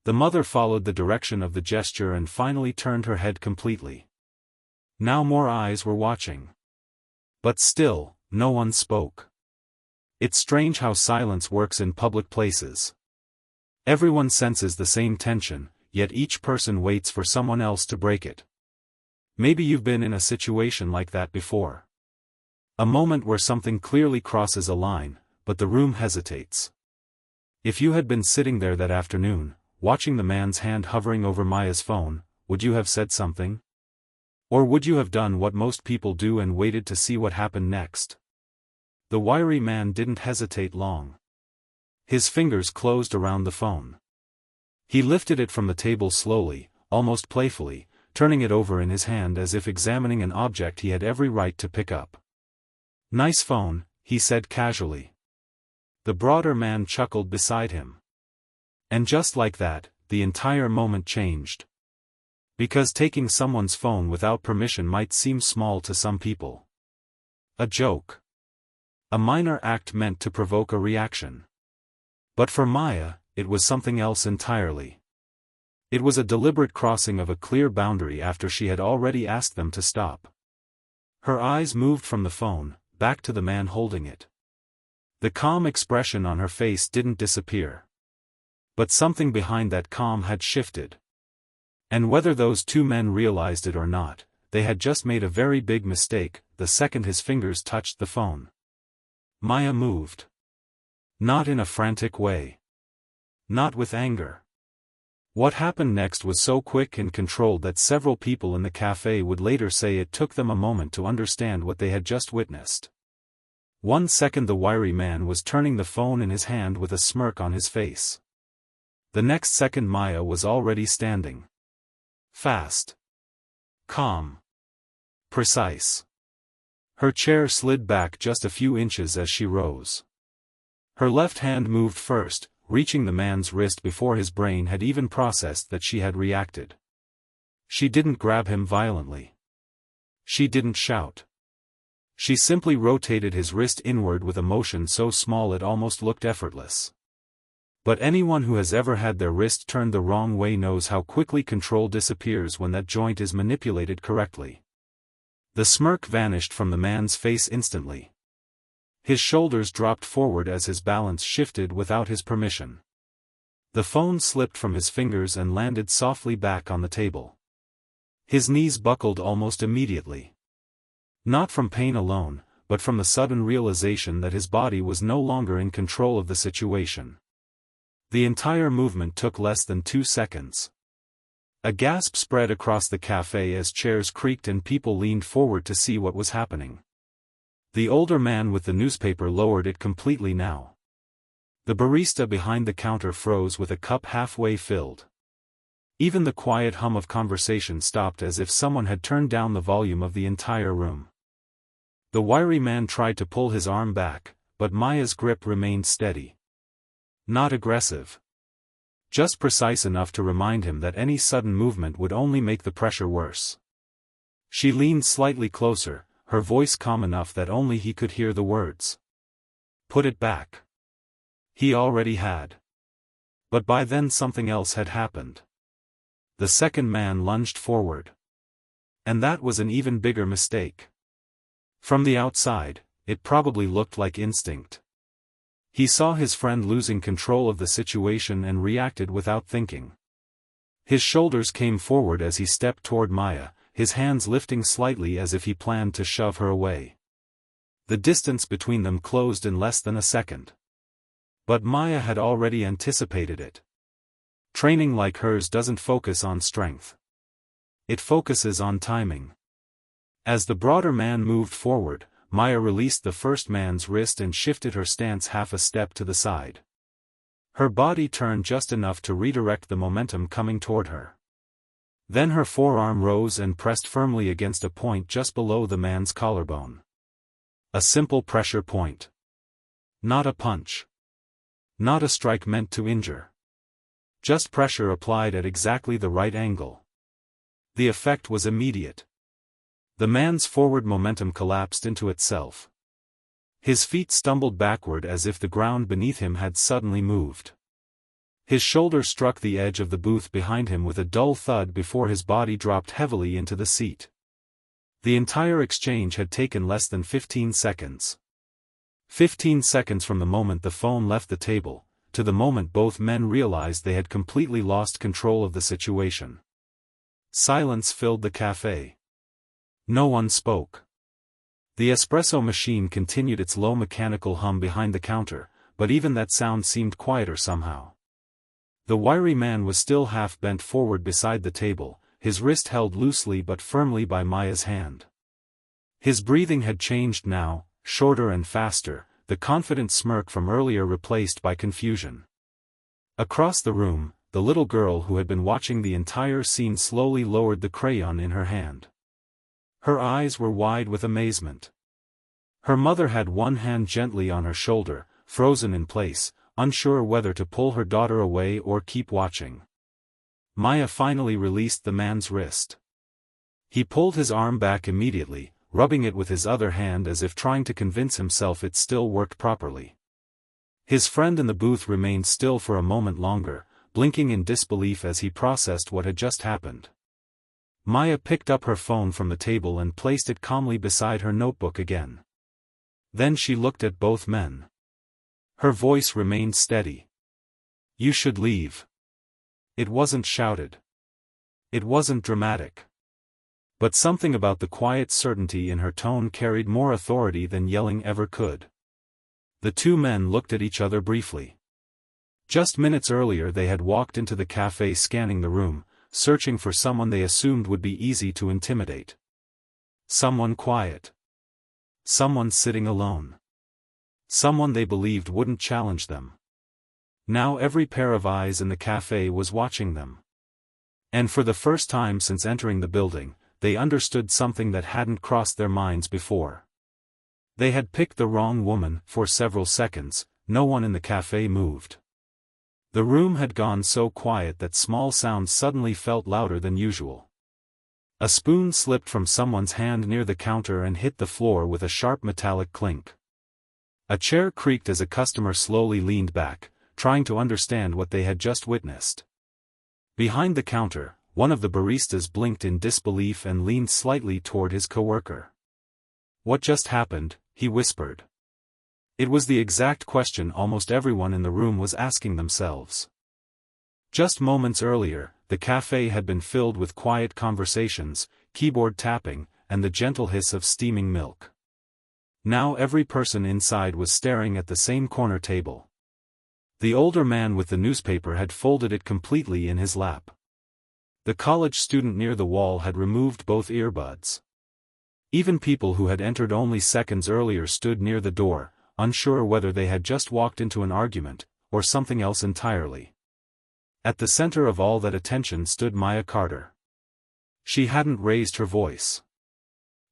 The mother followed the direction of the gesture and finally turned her head completely. Now more eyes were watching. But still, no one spoke. It's strange how silence works in public places. Everyone senses the same tension, yet each person waits for someone else to break it. Maybe you've been in a situation like that before. A moment where something clearly crosses a line, but the room hesitates. If you had been sitting there that afternoon, watching the man's hand hovering over Maya's phone, would you have said something? Or would you have done what most people do and waited to see what happened next? The wiry man didn't hesitate long. His fingers closed around the phone. He lifted it from the table slowly, almost playfully, turning it over in his hand as if examining an object he had every right to pick up. "Nice phone," he said casually. The broader man chuckled beside him. And just like that, the entire moment changed. Because taking someone's phone without permission might seem small to some people. A joke. A minor act meant to provoke a reaction. But for Maya, it was something else entirely. It was a deliberate crossing of a clear boundary after she had already asked them to stop. Her eyes moved from the phone, back to the man holding it. The calm expression on her face didn't disappear. But something behind that calm had shifted. And whether those two men realized it or not, they had just made a very big mistake the second his fingers touched the phone. Maya moved. Not in a frantic way. Not with anger. What happened next was so quick and controlled that several people in the cafe would later say it took them a moment to understand what they had just witnessed. 1 second the wiry man was turning the phone in his hand with a smirk on his face. The next second Maya was already standing. Fast. Calm. Precise. Her chair slid back just a few inches as she rose. Her left hand moved first, reaching the man's wrist before his brain had even processed that she had reacted. She didn't grab him violently. She didn't shout. She simply rotated his wrist inward with a motion so small it almost looked effortless. But anyone who has ever had their wrist turned the wrong way knows how quickly control disappears when that joint is manipulated correctly. The smirk vanished from the man's face instantly. His shoulders dropped forward as his balance shifted without his permission. The phone slipped from his fingers and landed softly back on the table. His knees buckled almost immediately. Not from pain alone, but from the sudden realization that his body was no longer in control of the situation. The entire movement took less than 2 seconds. A gasp spread across the cafe as chairs creaked and people leaned forward to see what was happening. The older man with the newspaper lowered it completely now. The barista behind the counter froze with a cup halfway filled. Even the quiet hum of conversation stopped as if someone had turned down the volume of the entire room. The wiry man tried to pull his arm back, but Maya's grip remained steady. Not aggressive. Just precise enough to remind him that any sudden movement would only make the pressure worse. She leaned slightly closer, her voice calm enough that only he could hear the words. "Put it back." He already had. But by then something else had happened. the second man lunged forward. And that was an even bigger mistake. From the outside, it probably looked like instinct. He saw his friend losing control of the situation and reacted without thinking. His shoulders came forward as he stepped toward Maya, his hands lifting slightly as if he planned to shove her away. The distance between them closed in less than a second. But Maya had already anticipated it. Training like hers doesn't focus on strength. It focuses on timing. As the broader man moved forward, Maya released the first man's wrist and shifted her stance half a step to the side. Her body turned just enough to redirect the momentum coming toward her. Then her forearm rose and pressed firmly against a point just below the man's collarbone. A simple pressure point. Not a punch. Not a strike meant to injure. Just pressure applied at exactly the right angle. The effect was immediate. The man's forward momentum collapsed into itself. His feet stumbled backward as if the ground beneath him had suddenly moved. His shoulder struck the edge of the booth behind him with a dull thud before his body dropped heavily into the seat. The entire exchange had taken less than 15 seconds. 15 seconds from the moment the phone left the table, to the moment both men realized they had completely lost control of the situation. Silence filled the cafe. No one spoke. The espresso machine continued its low mechanical hum behind the counter, but even that sound seemed quieter somehow. The wiry man was still half bent forward beside the table, his wrist held loosely but firmly by Maya's hand. His breathing had changed now, shorter and faster, the confident smirk from earlier replaced by confusion. Across the room, the little girl who had been watching the entire scene slowly lowered the crayon in her hand. Her eyes were wide with amazement. Her mother had one hand gently on her shoulder, frozen in place, unsure whether to pull her daughter away or keep watching. Maya finally released the man's wrist. He pulled his arm back immediately, rubbing it with his other hand as if trying to convince himself it still worked properly. His friend in the booth remained still for a moment longer, blinking in disbelief as he processed what had just happened. Maya picked up her phone from the table and placed it calmly beside her notebook again. Then she looked at both men. Her voice remained steady. "You should leave." It wasn't shouted. It wasn't dramatic. But something about the quiet certainty in her tone carried more authority than yelling ever could. The two men looked at each other briefly. Just minutes earlier they had walked into the cafe scanning the room, searching for someone they assumed would be easy to intimidate. Someone quiet. Someone sitting alone. Someone they believed wouldn't challenge them. Now every pair of eyes in the cafe was watching them. And for the first time since entering the building, they understood something that hadn't crossed their minds before. They had picked the wrong woman. For several seconds, no one in the cafe moved. The room had gone so quiet that small sounds suddenly felt louder than usual. A spoon slipped from someone's hand near the counter and hit the floor with a sharp metallic clink. A chair creaked as a customer slowly leaned back, trying to understand what they had just witnessed. Behind the counter, one of the baristas blinked in disbelief and leaned slightly toward his coworker. "What just happened?" he whispered. It was the exact question almost everyone in the room was asking themselves. Just moments earlier, the cafe had been filled with quiet conversations, keyboard tapping, and the gentle hiss of steaming milk. Now every person inside was staring at the same corner table. The older man with the newspaper had folded it completely in his lap. The college student near the wall had removed both earbuds. Even people who had entered only seconds earlier stood near the door, unsure whether they had just walked into an argument, or something else entirely. At the center of all that attention stood Maya Carter. She hadn't raised her voice.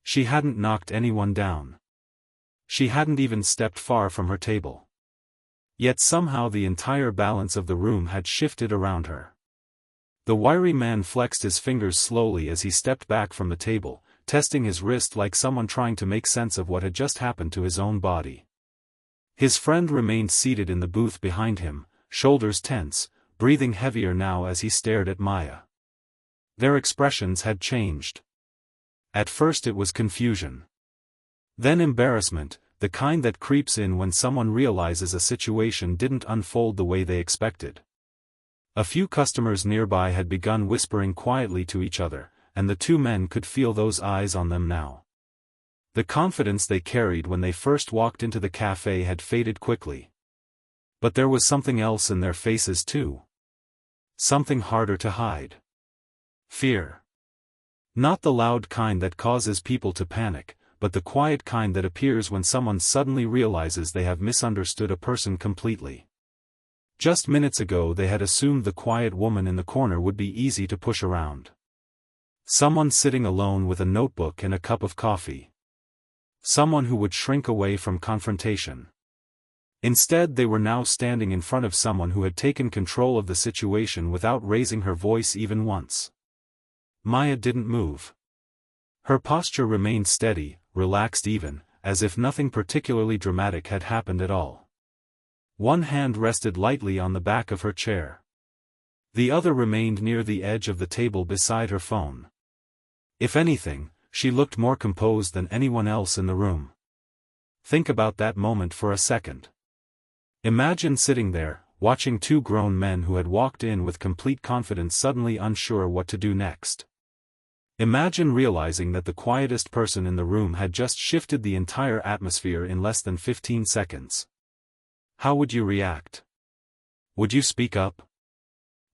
She hadn't knocked anyone down. She hadn't even stepped far from her table. Yet somehow the entire balance of the room had shifted around her. The wiry man flexed his fingers slowly as he stepped back from the table, testing his wrist like someone trying to make sense of what had just happened to his own body. His friend remained seated in the booth behind him, shoulders tense, breathing heavier now as he stared at Maya. Their expressions had changed. At first it was confusion. Then embarrassment, the kind that creeps in when someone realizes a situation didn't unfold the way they expected. A few customers nearby had begun whispering quietly to each other, and the two men could feel those eyes on them now. The confidence they carried when they first walked into the cafe had faded quickly. But there was something else in their faces too. Something harder to hide. Fear. Not the loud kind that causes people to panic, but the quiet kind that appears when someone suddenly realizes they have misunderstood a person completely. Just minutes ago they had assumed the quiet woman in the corner would be easy to push around. Someone sitting alone with a notebook and a cup of coffee. Someone who would shrink away from confrontation. Instead they were now standing in front of someone who had taken control of the situation without raising her voice even once. Maya didn't move. Her posture remained steady, relaxed even, as if nothing particularly dramatic had happened at all. One hand rested lightly on the back of her chair. The other remained near the edge of the table beside her phone. If anything, she looked more composed than anyone else in the room. Think about that moment for a second. Imagine sitting there, watching two grown men who had walked in with complete confidence suddenly unsure what to do next. Imagine realizing that the quietest person in the room had just shifted the entire atmosphere in less than 15 seconds. How would you react? Would you speak up?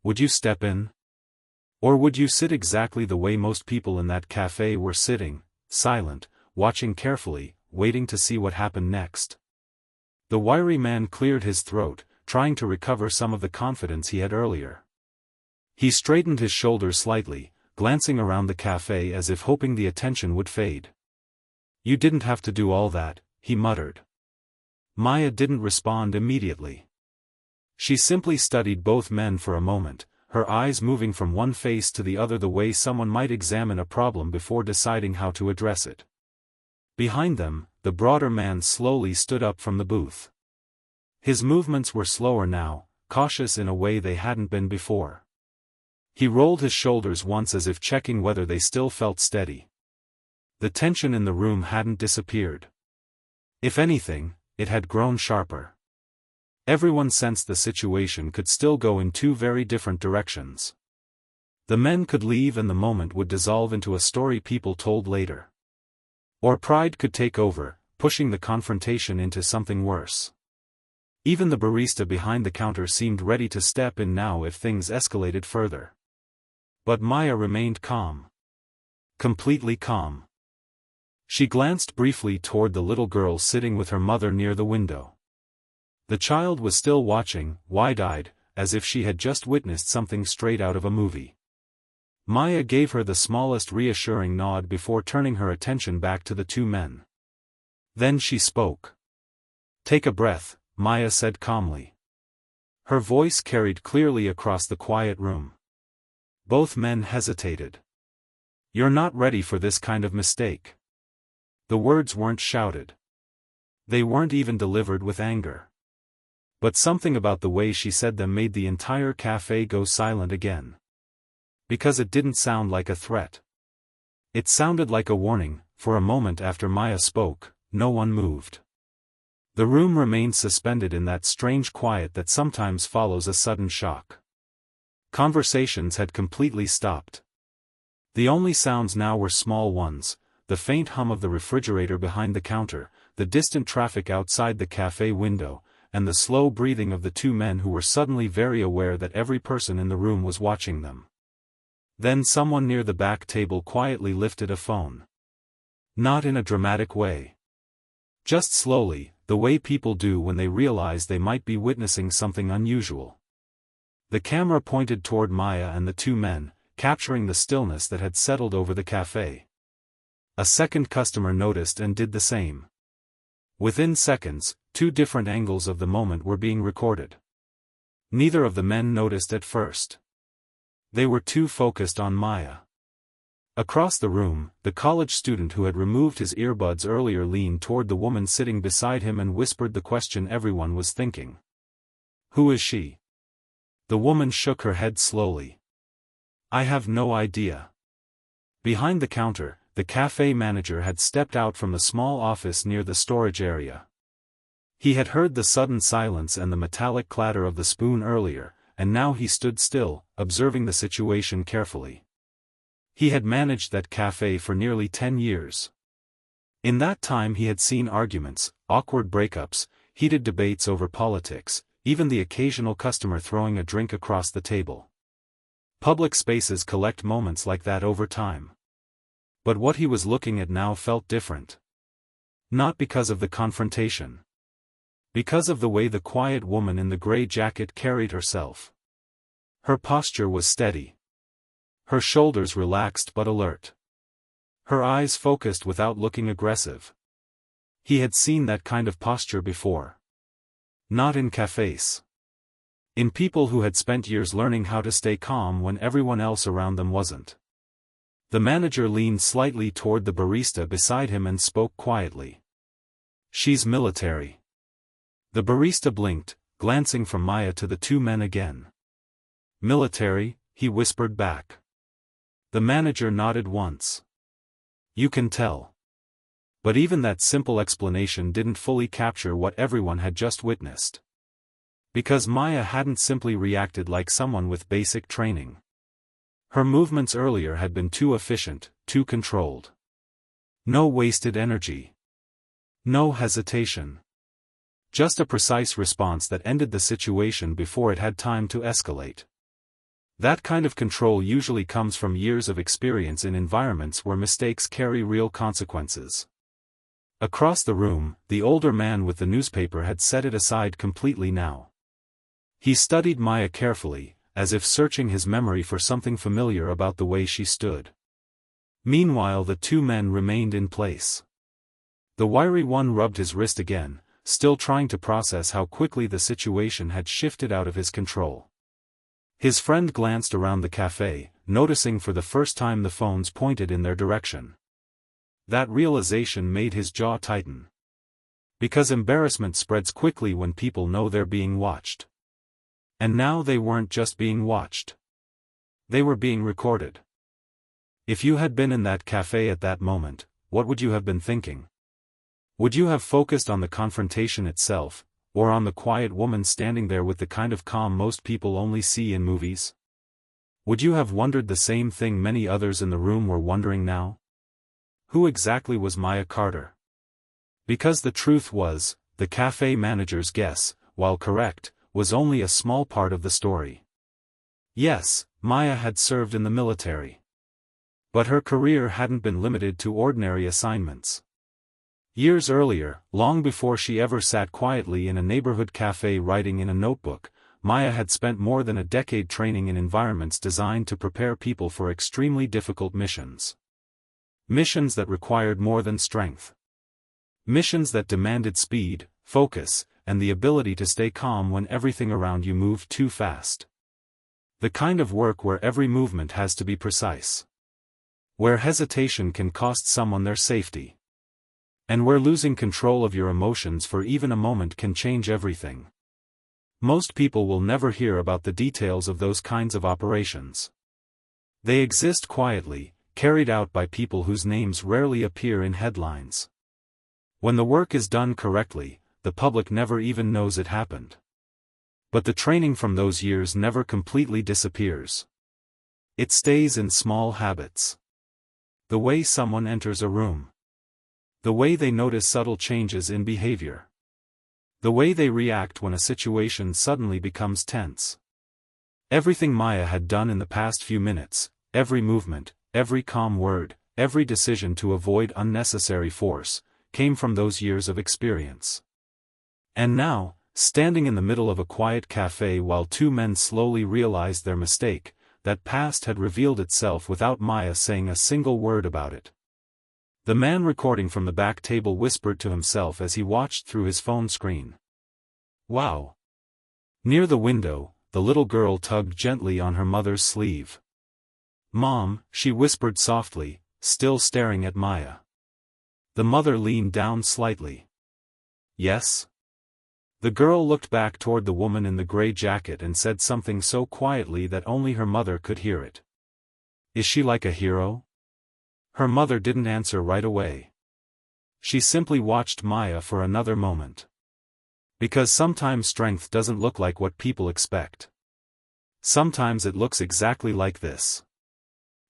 Would you step in? Or would you sit exactly the way most people in that cafe were sitting, silent, watching carefully, waiting to see what happened next? The wiry man cleared his throat, trying to recover some of the confidence he had earlier. He straightened his shoulders slightly, glancing around the cafe as if hoping the attention would fade. "You didn't have to do all that," he muttered. Maya didn't respond immediately. She simply studied both men for a moment, her eyes moving from one face to the other the way someone might examine a problem before deciding how to address it. Behind them, the broader man slowly stood up from the booth. His movements were slower now, cautious in a way they hadn't been before. He rolled his shoulders once as if checking whether they still felt steady. The tension in the room hadn't disappeared. If anything, it had grown sharper. Everyone sensed the situation could still go in two very different directions. The men could leave and the moment would dissolve into a story people told later. Or pride could take over, pushing the confrontation into something worse. Even the barista behind the counter seemed ready to step in now if things escalated further. But Maya remained calm. Completely calm. She glanced briefly toward the little girl sitting with her mother near the window. The child was still watching, wide-eyed, as if she had just witnessed something straight out of a movie. Maya gave her the smallest reassuring nod before turning her attention back to the two men. Then she spoke. "Take a breath," Maya said calmly. Her voice carried clearly across the quiet room. Both men hesitated. "You're not ready for this kind of mistake." The words weren't shouted. They weren't even delivered with anger. But something about the way she said them made the entire cafe go silent again. Because it didn't sound like a threat. It sounded like a warning. For a moment after Maya spoke, no one moved. The room remained suspended in that strange quiet that sometimes follows a sudden shock. Conversations had completely stopped. The only sounds now were small ones, the faint hum of the refrigerator behind the counter, the distant traffic outside the cafe window, and the slow breathing of the two men who were suddenly very aware that every person in the room was watching them. Then someone near the back table quietly lifted a phone. Not in a dramatic way. Just slowly, the way people do when they realize they might be witnessing something unusual. The camera pointed toward Maya and the two men, capturing the stillness that had settled over the cafe. A second customer noticed and did the same. Within seconds, two different angles of the moment were being recorded. Neither of the men noticed at first. They were too focused on Maya. Across the room, the college student who had removed his earbuds earlier leaned toward the woman sitting beside him and whispered the question everyone was thinking. "Who is she?" The woman shook her head slowly. I have no idea. Behind the counter, the cafe manager had stepped out from the small office near the storage area. He had heard the sudden silence and the metallic clatter of the spoon earlier, and now he stood still, observing the situation carefully. He had managed that cafe for nearly 10 years. In that time he had seen arguments, awkward breakups, heated debates over politics, even the occasional customer throwing a drink across the table. Public spaces collect moments like that over time. But what he was looking at now felt different. Not because of the confrontation. Because of the way the quiet woman in the gray jacket carried herself. Her posture was steady. Her shoulders relaxed but alert. Her eyes focused without looking aggressive. He had seen that kind of posture before. Not in cafes. In people who had spent years learning how to stay calm when everyone else around them wasn't. The manager leaned slightly toward the barista beside him and spoke quietly. She's military. The barista blinked, glancing from Maya to the two men again. Military, he whispered back. The manager nodded once. You can tell. But even that simple explanation didn't fully capture what everyone had just witnessed. Because Maya hadn't simply reacted like someone with basic training. Her movements earlier had been too efficient, too controlled. No wasted energy. No hesitation. Just a precise response that ended the situation before it had time to escalate. That kind of control usually comes from years of experience in environments where mistakes carry real consequences. Across the room, the older man with the newspaper had set it aside completely now. He studied Maya carefully, as if searching his memory for something familiar about the way she stood. Meanwhile the two men remained in place. The wiry one rubbed his wrist again, still trying to process how quickly the situation had shifted out of his control. His friend glanced around the cafe, noticing for the first time the phones pointed in their direction. That realization made his jaw tighten. Because embarrassment spreads quickly when people know they're being watched. And now they weren't just being watched. They were being recorded. If you had been in that cafe at that moment, what would you have been thinking? Would you have focused on the confrontation itself, or on the quiet woman standing there with the kind of calm most people only see in movies? Would you have wondered the same thing many others in the room were wondering now? Who exactly was Maya Carter? Because the truth was, the cafe manager's guess, while correct, was only a small part of the story. Yes, Maya had served in the military. But her career hadn't been limited to ordinary assignments. Years earlier, long before she ever sat quietly in a neighborhood cafe writing in a notebook, Maya had spent more than a decade training in environments designed to prepare people for extremely difficult missions. Missions that required more than strength. Missions that demanded speed, focus, and the ability to stay calm when everything around you moved too fast. The kind of work where every movement has to be precise. Where hesitation can cost someone their safety. And where losing control of your emotions for even a moment can change everything. Most people will never hear about the details of those kinds of operations. They exist quietly, carried out by people whose names rarely appear in headlines. When the work is done correctly, the public never even knows it happened. But the training from those years never completely disappears. It stays in small habits. The way someone enters a room. The way they notice subtle changes in behavior. The way they react when a situation suddenly becomes tense. Everything Maya had done in the past few minutes, every movement, every calm word, every decision to avoid unnecessary force, came from those years of experience. And now, standing in the middle of a quiet cafe while two men slowly realized their mistake, that past had revealed itself without Maya saying a single word about it. The man recording from the back table whispered to himself as he watched through his phone screen. Wow. Near the window, the little girl tugged gently on her mother's sleeve. Mom, she whispered softly, still staring at Maya. The mother leaned down slightly. Yes? The girl looked back toward the woman in the gray jacket and said something so quietly that only her mother could hear it. Is she like a hero? Her mother didn't answer right away. She simply watched Maya for another moment. Because sometimes strength doesn't look like what people expect. Sometimes it looks exactly like this.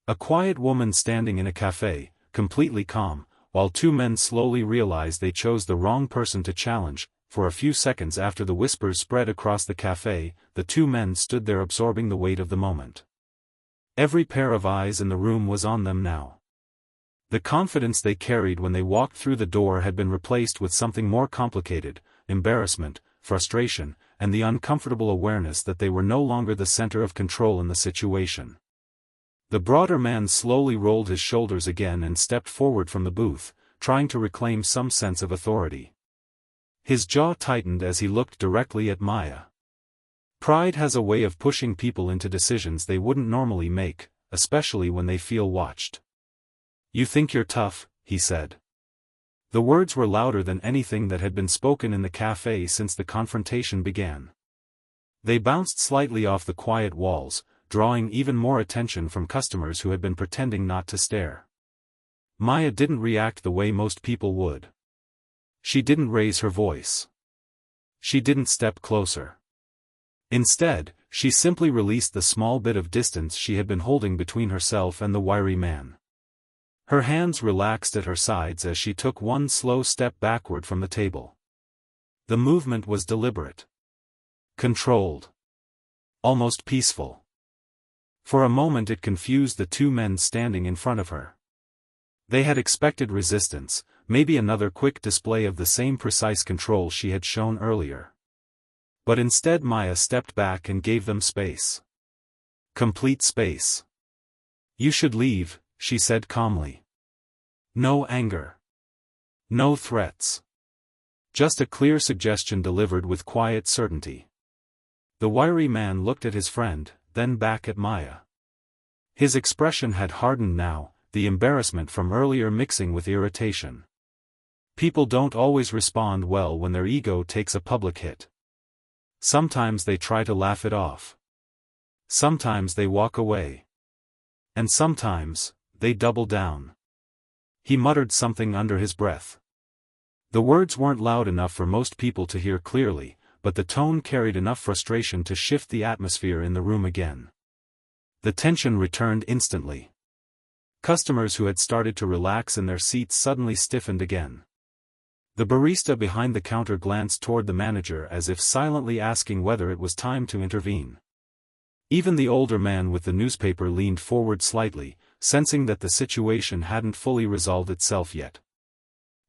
A quiet woman standing in a cafe, completely calm, while two men slowly realize they chose the wrong person to challenge. For a few seconds after the whispers spread across the cafe, the two men stood there absorbing the weight of the moment. Every pair of eyes in the room was on them now. The confidence they carried when they walked through the door had been replaced with something more complicated: embarrassment, frustration, and the uncomfortable awareness that they were no longer the center of control in the situation. The broader man slowly rolled his shoulders again and stepped forward from the booth, trying to reclaim some sense of authority. His jaw tightened as he looked directly at Maya. Pride has a way of pushing people into decisions they wouldn't normally make, especially when they feel watched. "You think you're tough," he said. The words were louder than anything that had been spoken in the cafe since the confrontation began. They bounced slightly off the quiet walls, drawing even more attention from customers who had been pretending not to stare. Maya didn't react the way most people would. She didn't raise her voice. She didn't step closer. Instead, she simply released the small bit of distance she had been holding between herself and the wiry man. Her hands relaxed at her sides as she took one slow step backward from the table. The movement was deliberate. Controlled. Almost peaceful. For a moment it confused the two men standing in front of her. They had expected resistance, maybe another quick display of the same precise control she had shown earlier. But instead Maya stepped back and gave them space. Complete space. "You should leave," she said calmly. No anger. No threats. Just a clear suggestion delivered with quiet certainty. The wiry man looked at his friend, then back at Maya. His expression had hardened now, the embarrassment from earlier mixing with irritation. People don't always respond well when their ego takes a public hit. Sometimes they try to laugh it off. Sometimes they walk away. And sometimes, they double down. He muttered something under his breath. The words weren't loud enough for most people to hear clearly, but the tone carried enough frustration to shift the atmosphere in the room again. The tension returned instantly. Customers who had started to relax in their seats suddenly stiffened again. The barista behind the counter glanced toward the manager as if silently asking whether it was time to intervene. Even the older man with the newspaper leaned forward slightly, sensing that the situation hadn't fully resolved itself yet.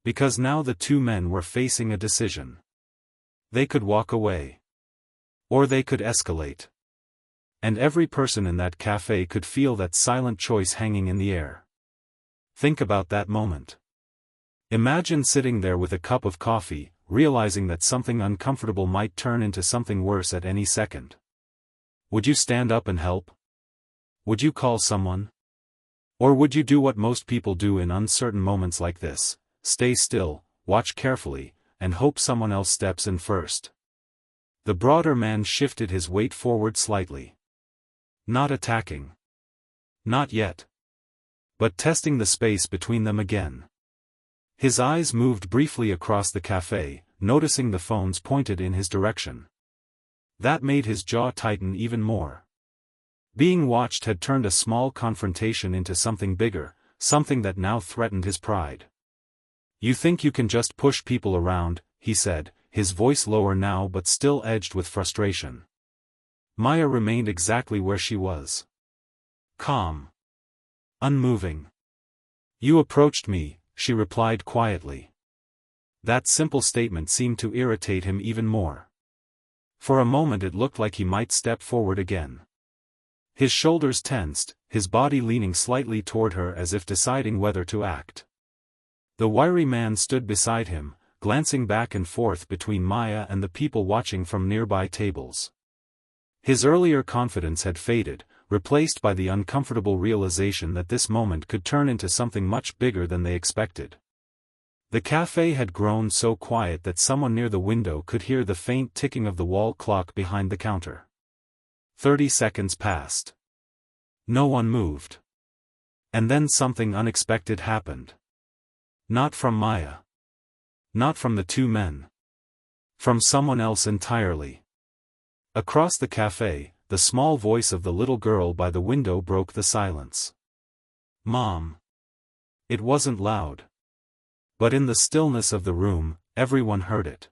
Because now the two men were facing a decision. They could walk away. Or they could escalate. And every person in that cafe could feel that silent choice hanging in the air. Think about that moment. Imagine sitting there with a cup of coffee, realizing that something uncomfortable might turn into something worse at any second. Would you stand up and help? Would you call someone? Or would you do what most people do in uncertain moments like this: stay still, watch carefully, and hope someone else steps in first? The broader man shifted his weight forward slightly. Not attacking. Not yet. But testing the space between them again. His eyes moved briefly across the cafe, noticing the phones pointed in his direction. That made his jaw tighten even more. Being watched had turned a small confrontation into something bigger, something that now threatened his pride. "You think you can just push people around," he said, his voice lower now but still edged with frustration. Maya remained exactly where she was. Calm. Unmoving. "You approached me," she replied quietly. That simple statement seemed to irritate him even more. For a moment it looked like he might step forward again. His shoulders tensed, his body leaning slightly toward her as if deciding whether to act. The wiry man stood beside him, glancing back and forth between Maya and the people watching from nearby tables. His earlier confidence had faded, replaced by the uncomfortable realization that this moment could turn into something much bigger than they expected. The cafe had grown so quiet that someone near the window could hear the faint ticking of the wall clock behind the counter. 30 seconds passed. No one moved. And then something unexpected happened. Not from Maya. Not from the two men. From someone else entirely. Across the cafe, the small voice of the little girl by the window broke the silence. "Mom." It wasn't loud. But in the stillness of the room, everyone heard it.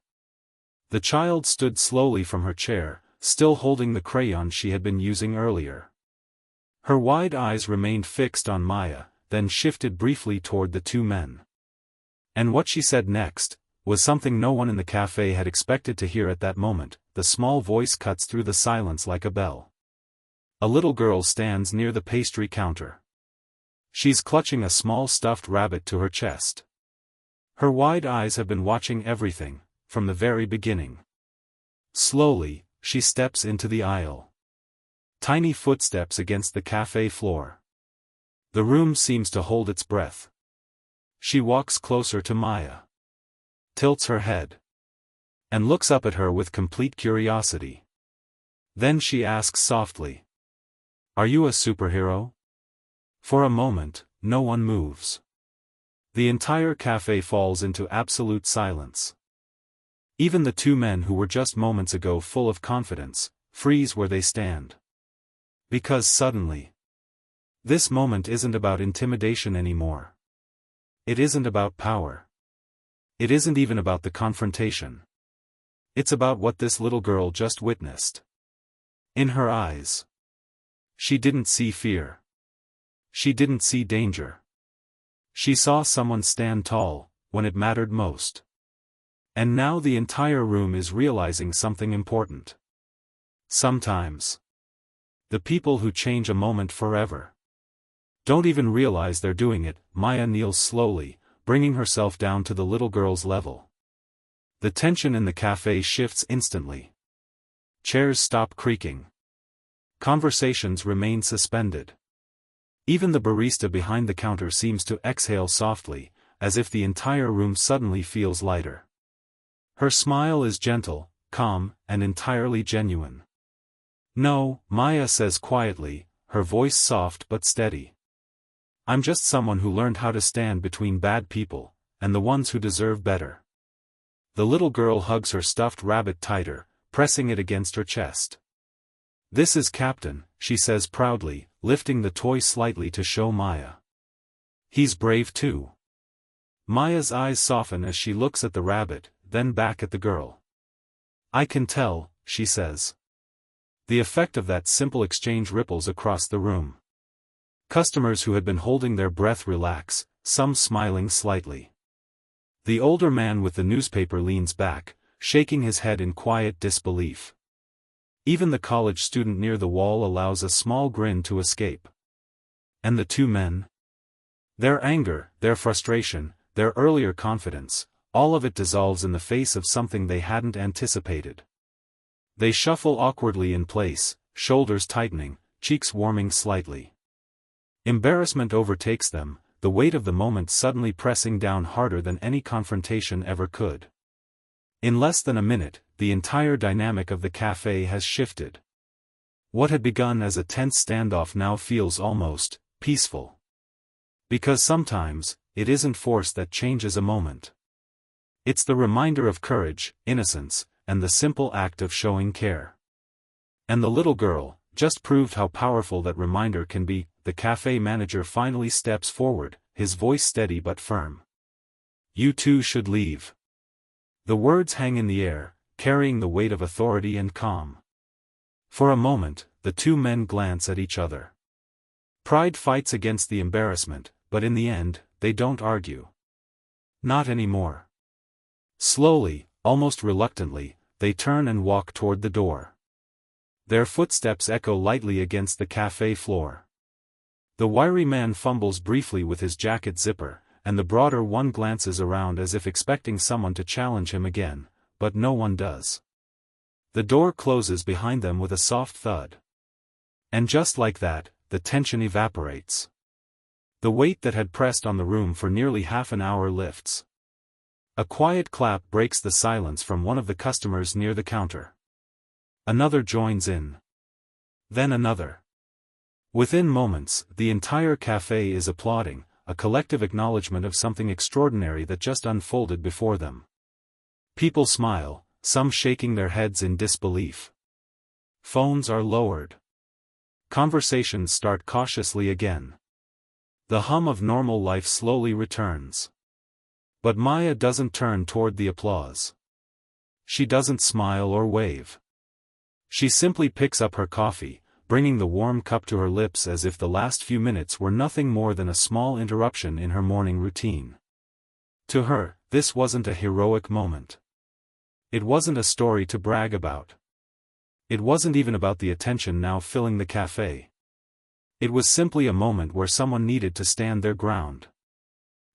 The child stood slowly from her chair, still holding the crayon she had been using earlier. Her wide eyes remained fixed on Maya, then shifted briefly toward the two men. And what she said next was something no one in the cafe had expected to hear at that moment. The small voice cuts through the silence like a bell. A little girl stands near the pastry counter. She's clutching a small stuffed rabbit to her chest. Her wide eyes have been watching everything, from the very beginning. Slowly, she steps into the aisle. Tiny footsteps against the cafe floor. The room seems to hold its breath. She walks closer to Maya. Tilts her head. And looks up at her with complete curiosity. Then she asks softly, "Are you a superhero?" For a moment, no one moves. The entire cafe falls into absolute silence. Even the two men who were just moments ago full of confidence, freeze where they stand. Because suddenly, this moment isn't about intimidation anymore. It isn't about power. It isn't even about the confrontation. It's about what this little girl just witnessed. In her eyes, she didn't see fear. She didn't see danger. She saw someone stand tall, when it mattered most. And now the entire room is realizing something important. Sometimes, the people who change a moment forever don't even realize they're doing it. Maya kneels slowly, bringing herself down to the little girl's level. The tension in the cafe shifts instantly. Chairs stop creaking. Conversations remain suspended. Even the barista behind the counter seems to exhale softly, as if the entire room suddenly feels lighter. Her smile is gentle, calm, and entirely genuine. "No," Maya says quietly, her voice soft but steady. "I'm just someone who learned how to stand between bad people, and the ones who deserve better." The little girl hugs her stuffed rabbit tighter, pressing it against her chest. "This is Captain," she says proudly, lifting the toy slightly to show Maya. "He's brave too." Maya's eyes soften as she looks at the rabbit, then back at the girl. "I can tell," she says. The effect of that simple exchange ripples across the room. Customers who had been holding their breath relax, some smiling slightly. The older man with the newspaper leans back, shaking his head in quiet disbelief. Even the college student near the wall allows a small grin to escape. And the two men? Their anger, their frustration, their earlier confidence, all of it dissolves in the face of something they hadn't anticipated. They shuffle awkwardly in place, shoulders tightening, cheeks warming slightly. Embarrassment overtakes them, the weight of the moment suddenly pressing down harder than any confrontation ever could. In less than a minute, the entire dynamic of the cafe has shifted. What had begun as a tense standoff now feels almost peaceful. Because sometimes, it isn't force that changes a moment. It's the reminder of courage, innocence, and the simple act of showing care. And the little girl just proved how powerful that reminder can be. The cafe manager finally steps forward, his voice steady but firm. "You two should leave." The words hang in the air, carrying the weight of authority and calm. For a moment, the two men glance at each other. Pride fights against the embarrassment, but in the end, they don't argue. Not anymore. Slowly, almost reluctantly, they turn and walk toward the door. Their footsteps echo lightly against the cafe floor. The wiry man fumbles briefly with his jacket zipper, and the broader one glances around as if expecting someone to challenge him again, but no one does. The door closes behind them with a soft thud. And just like that, the tension evaporates. The weight that had pressed on the room for nearly half an hour lifts. A quiet clap breaks the silence from one of the customers near the counter. Another joins in. Then another. Within moments, the entire cafe is applauding, a collective acknowledgement of something extraordinary that just unfolded before them. People smile, some shaking their heads in disbelief. Phones are lowered. Conversations start cautiously again. The hum of normal life slowly returns. But Maya doesn't turn toward the applause. She doesn't smile or wave. She simply picks up her coffee, bringing the warm cup to her lips as if the last few minutes were nothing more than a small interruption in her morning routine. To her, this wasn't a heroic moment. It wasn't a story to brag about. It wasn't even about the attention now filling the cafe. It was simply a moment where someone needed to stand their ground.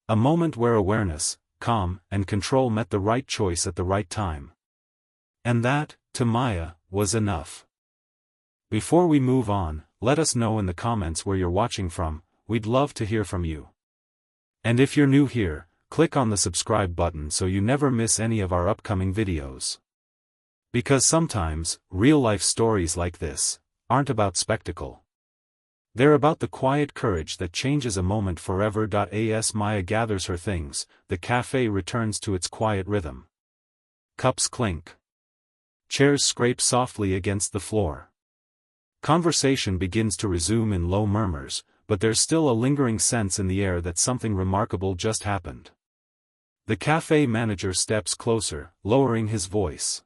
A moment where awareness, calm, and control met the right choice at the right time. And that, to Maya, was enough. Before we move on, let us know in the comments where you're watching from. We'd love to hear from you. And if you're new here, click on the subscribe button so you never miss any of our upcoming videos. Because sometimes, real-life stories like this aren't about spectacle. They're about the quiet courage that changes a moment forever. As Maya gathers her things, the cafe returns to its quiet rhythm. Cups clink. Chairs scrape softly against the floor. Conversation begins to resume in low murmurs, but there's still a lingering sense in the air that something remarkable just happened. The cafe manager steps closer, lowering his voice.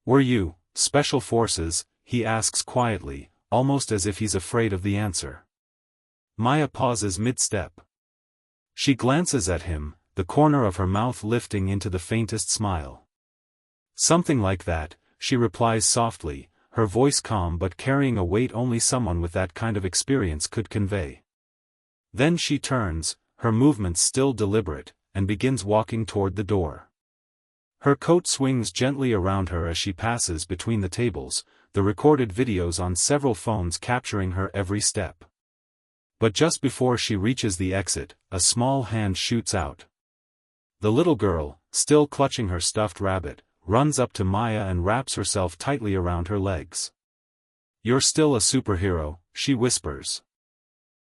"Were you, Special Forces?" he asks quietly, almost as if he's afraid of the answer. Maya pauses mid-step. She glances at him, the corner of her mouth lifting into the faintest smile. "Something like that," she replies softly, her voice calm but carrying a weight only someone with that kind of experience could convey. Then she turns, her movements still deliberate, and begins walking toward the door. Her coat swings gently around her as she passes between the tables, the recorded videos on several phones capturing her every step. But just before she reaches the exit, a small hand shoots out. The little girl, still clutching her stuffed rabbit, runs up to Maya and wraps herself tightly around her legs. "You're still a superhero," she whispers.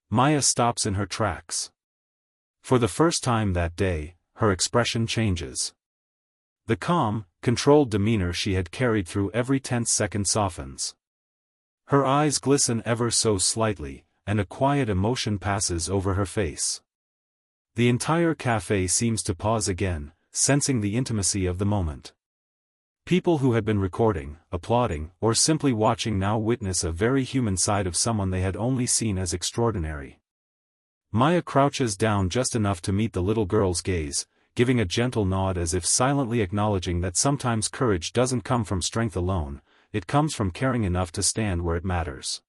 Maya stops in her tracks. For the first time that day, her expression changes. The calm, controlled demeanor she had carried through every tense second softens. Her eyes glisten ever so slightly, and a quiet emotion passes over her face. The entire cafe seems to pause again, sensing the intimacy of the moment. People who had been recording, applauding, or simply watching now witness a very human side of someone they had only seen as extraordinary. Maya crouches down just enough to meet the little girl's gaze, giving a gentle nod as if silently acknowledging that sometimes courage doesn't come from strength alone, it comes from caring enough to stand where it matters.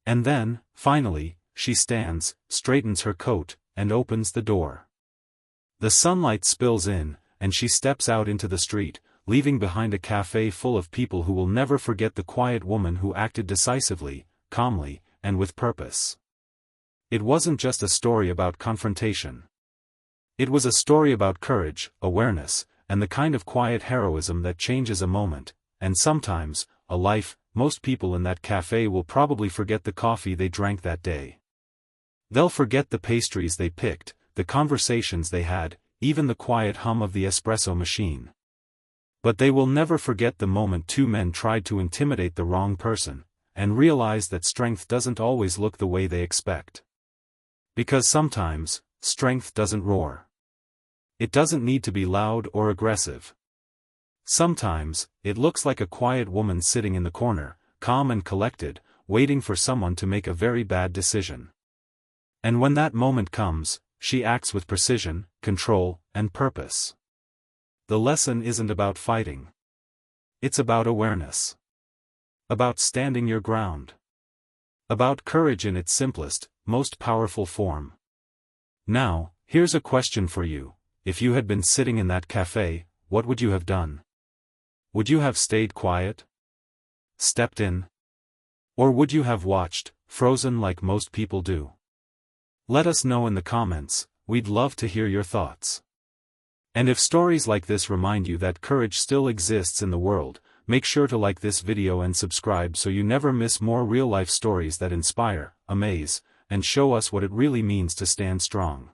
And then, finally, she stands, straightens her coat, and opens the door. The sunlight spills in, and she steps out into the street, leaving behind a cafe full of people who will never forget the quiet woman who acted decisively, calmly, and with purpose. It wasn't just a story about confrontation. It was a story about courage, awareness, and the kind of quiet heroism that changes a moment, and sometimes, a life. Most people in that cafe will probably forget the coffee they drank that day. They'll forget the pastries they picked, the conversations they had, even the quiet hum of the espresso machine. But they will never forget the moment two men tried to intimidate the wrong person, and realize that strength doesn't always look the way they expect. Because sometimes, strength doesn't roar. It doesn't need to be loud or aggressive. Sometimes, it looks like a quiet woman sitting in the corner, calm and collected, waiting for someone to make a very bad decision. And when that moment comes, she acts with precision, control, and purpose. The lesson isn't about fighting. It's about awareness. About standing your ground. About courage in its simplest, most powerful form. Now, here's a question for you. If you had been sitting in that cafe, what would you have done? Would you have stayed quiet? Stepped in? Or would you have watched, frozen like most people do? Let us know in the comments, we'd love to hear your thoughts. And if stories like this remind you that courage still exists in the world, make sure to like this video and subscribe so you never miss more real-life stories that inspire, amaze, and show us what it really means to stand strong.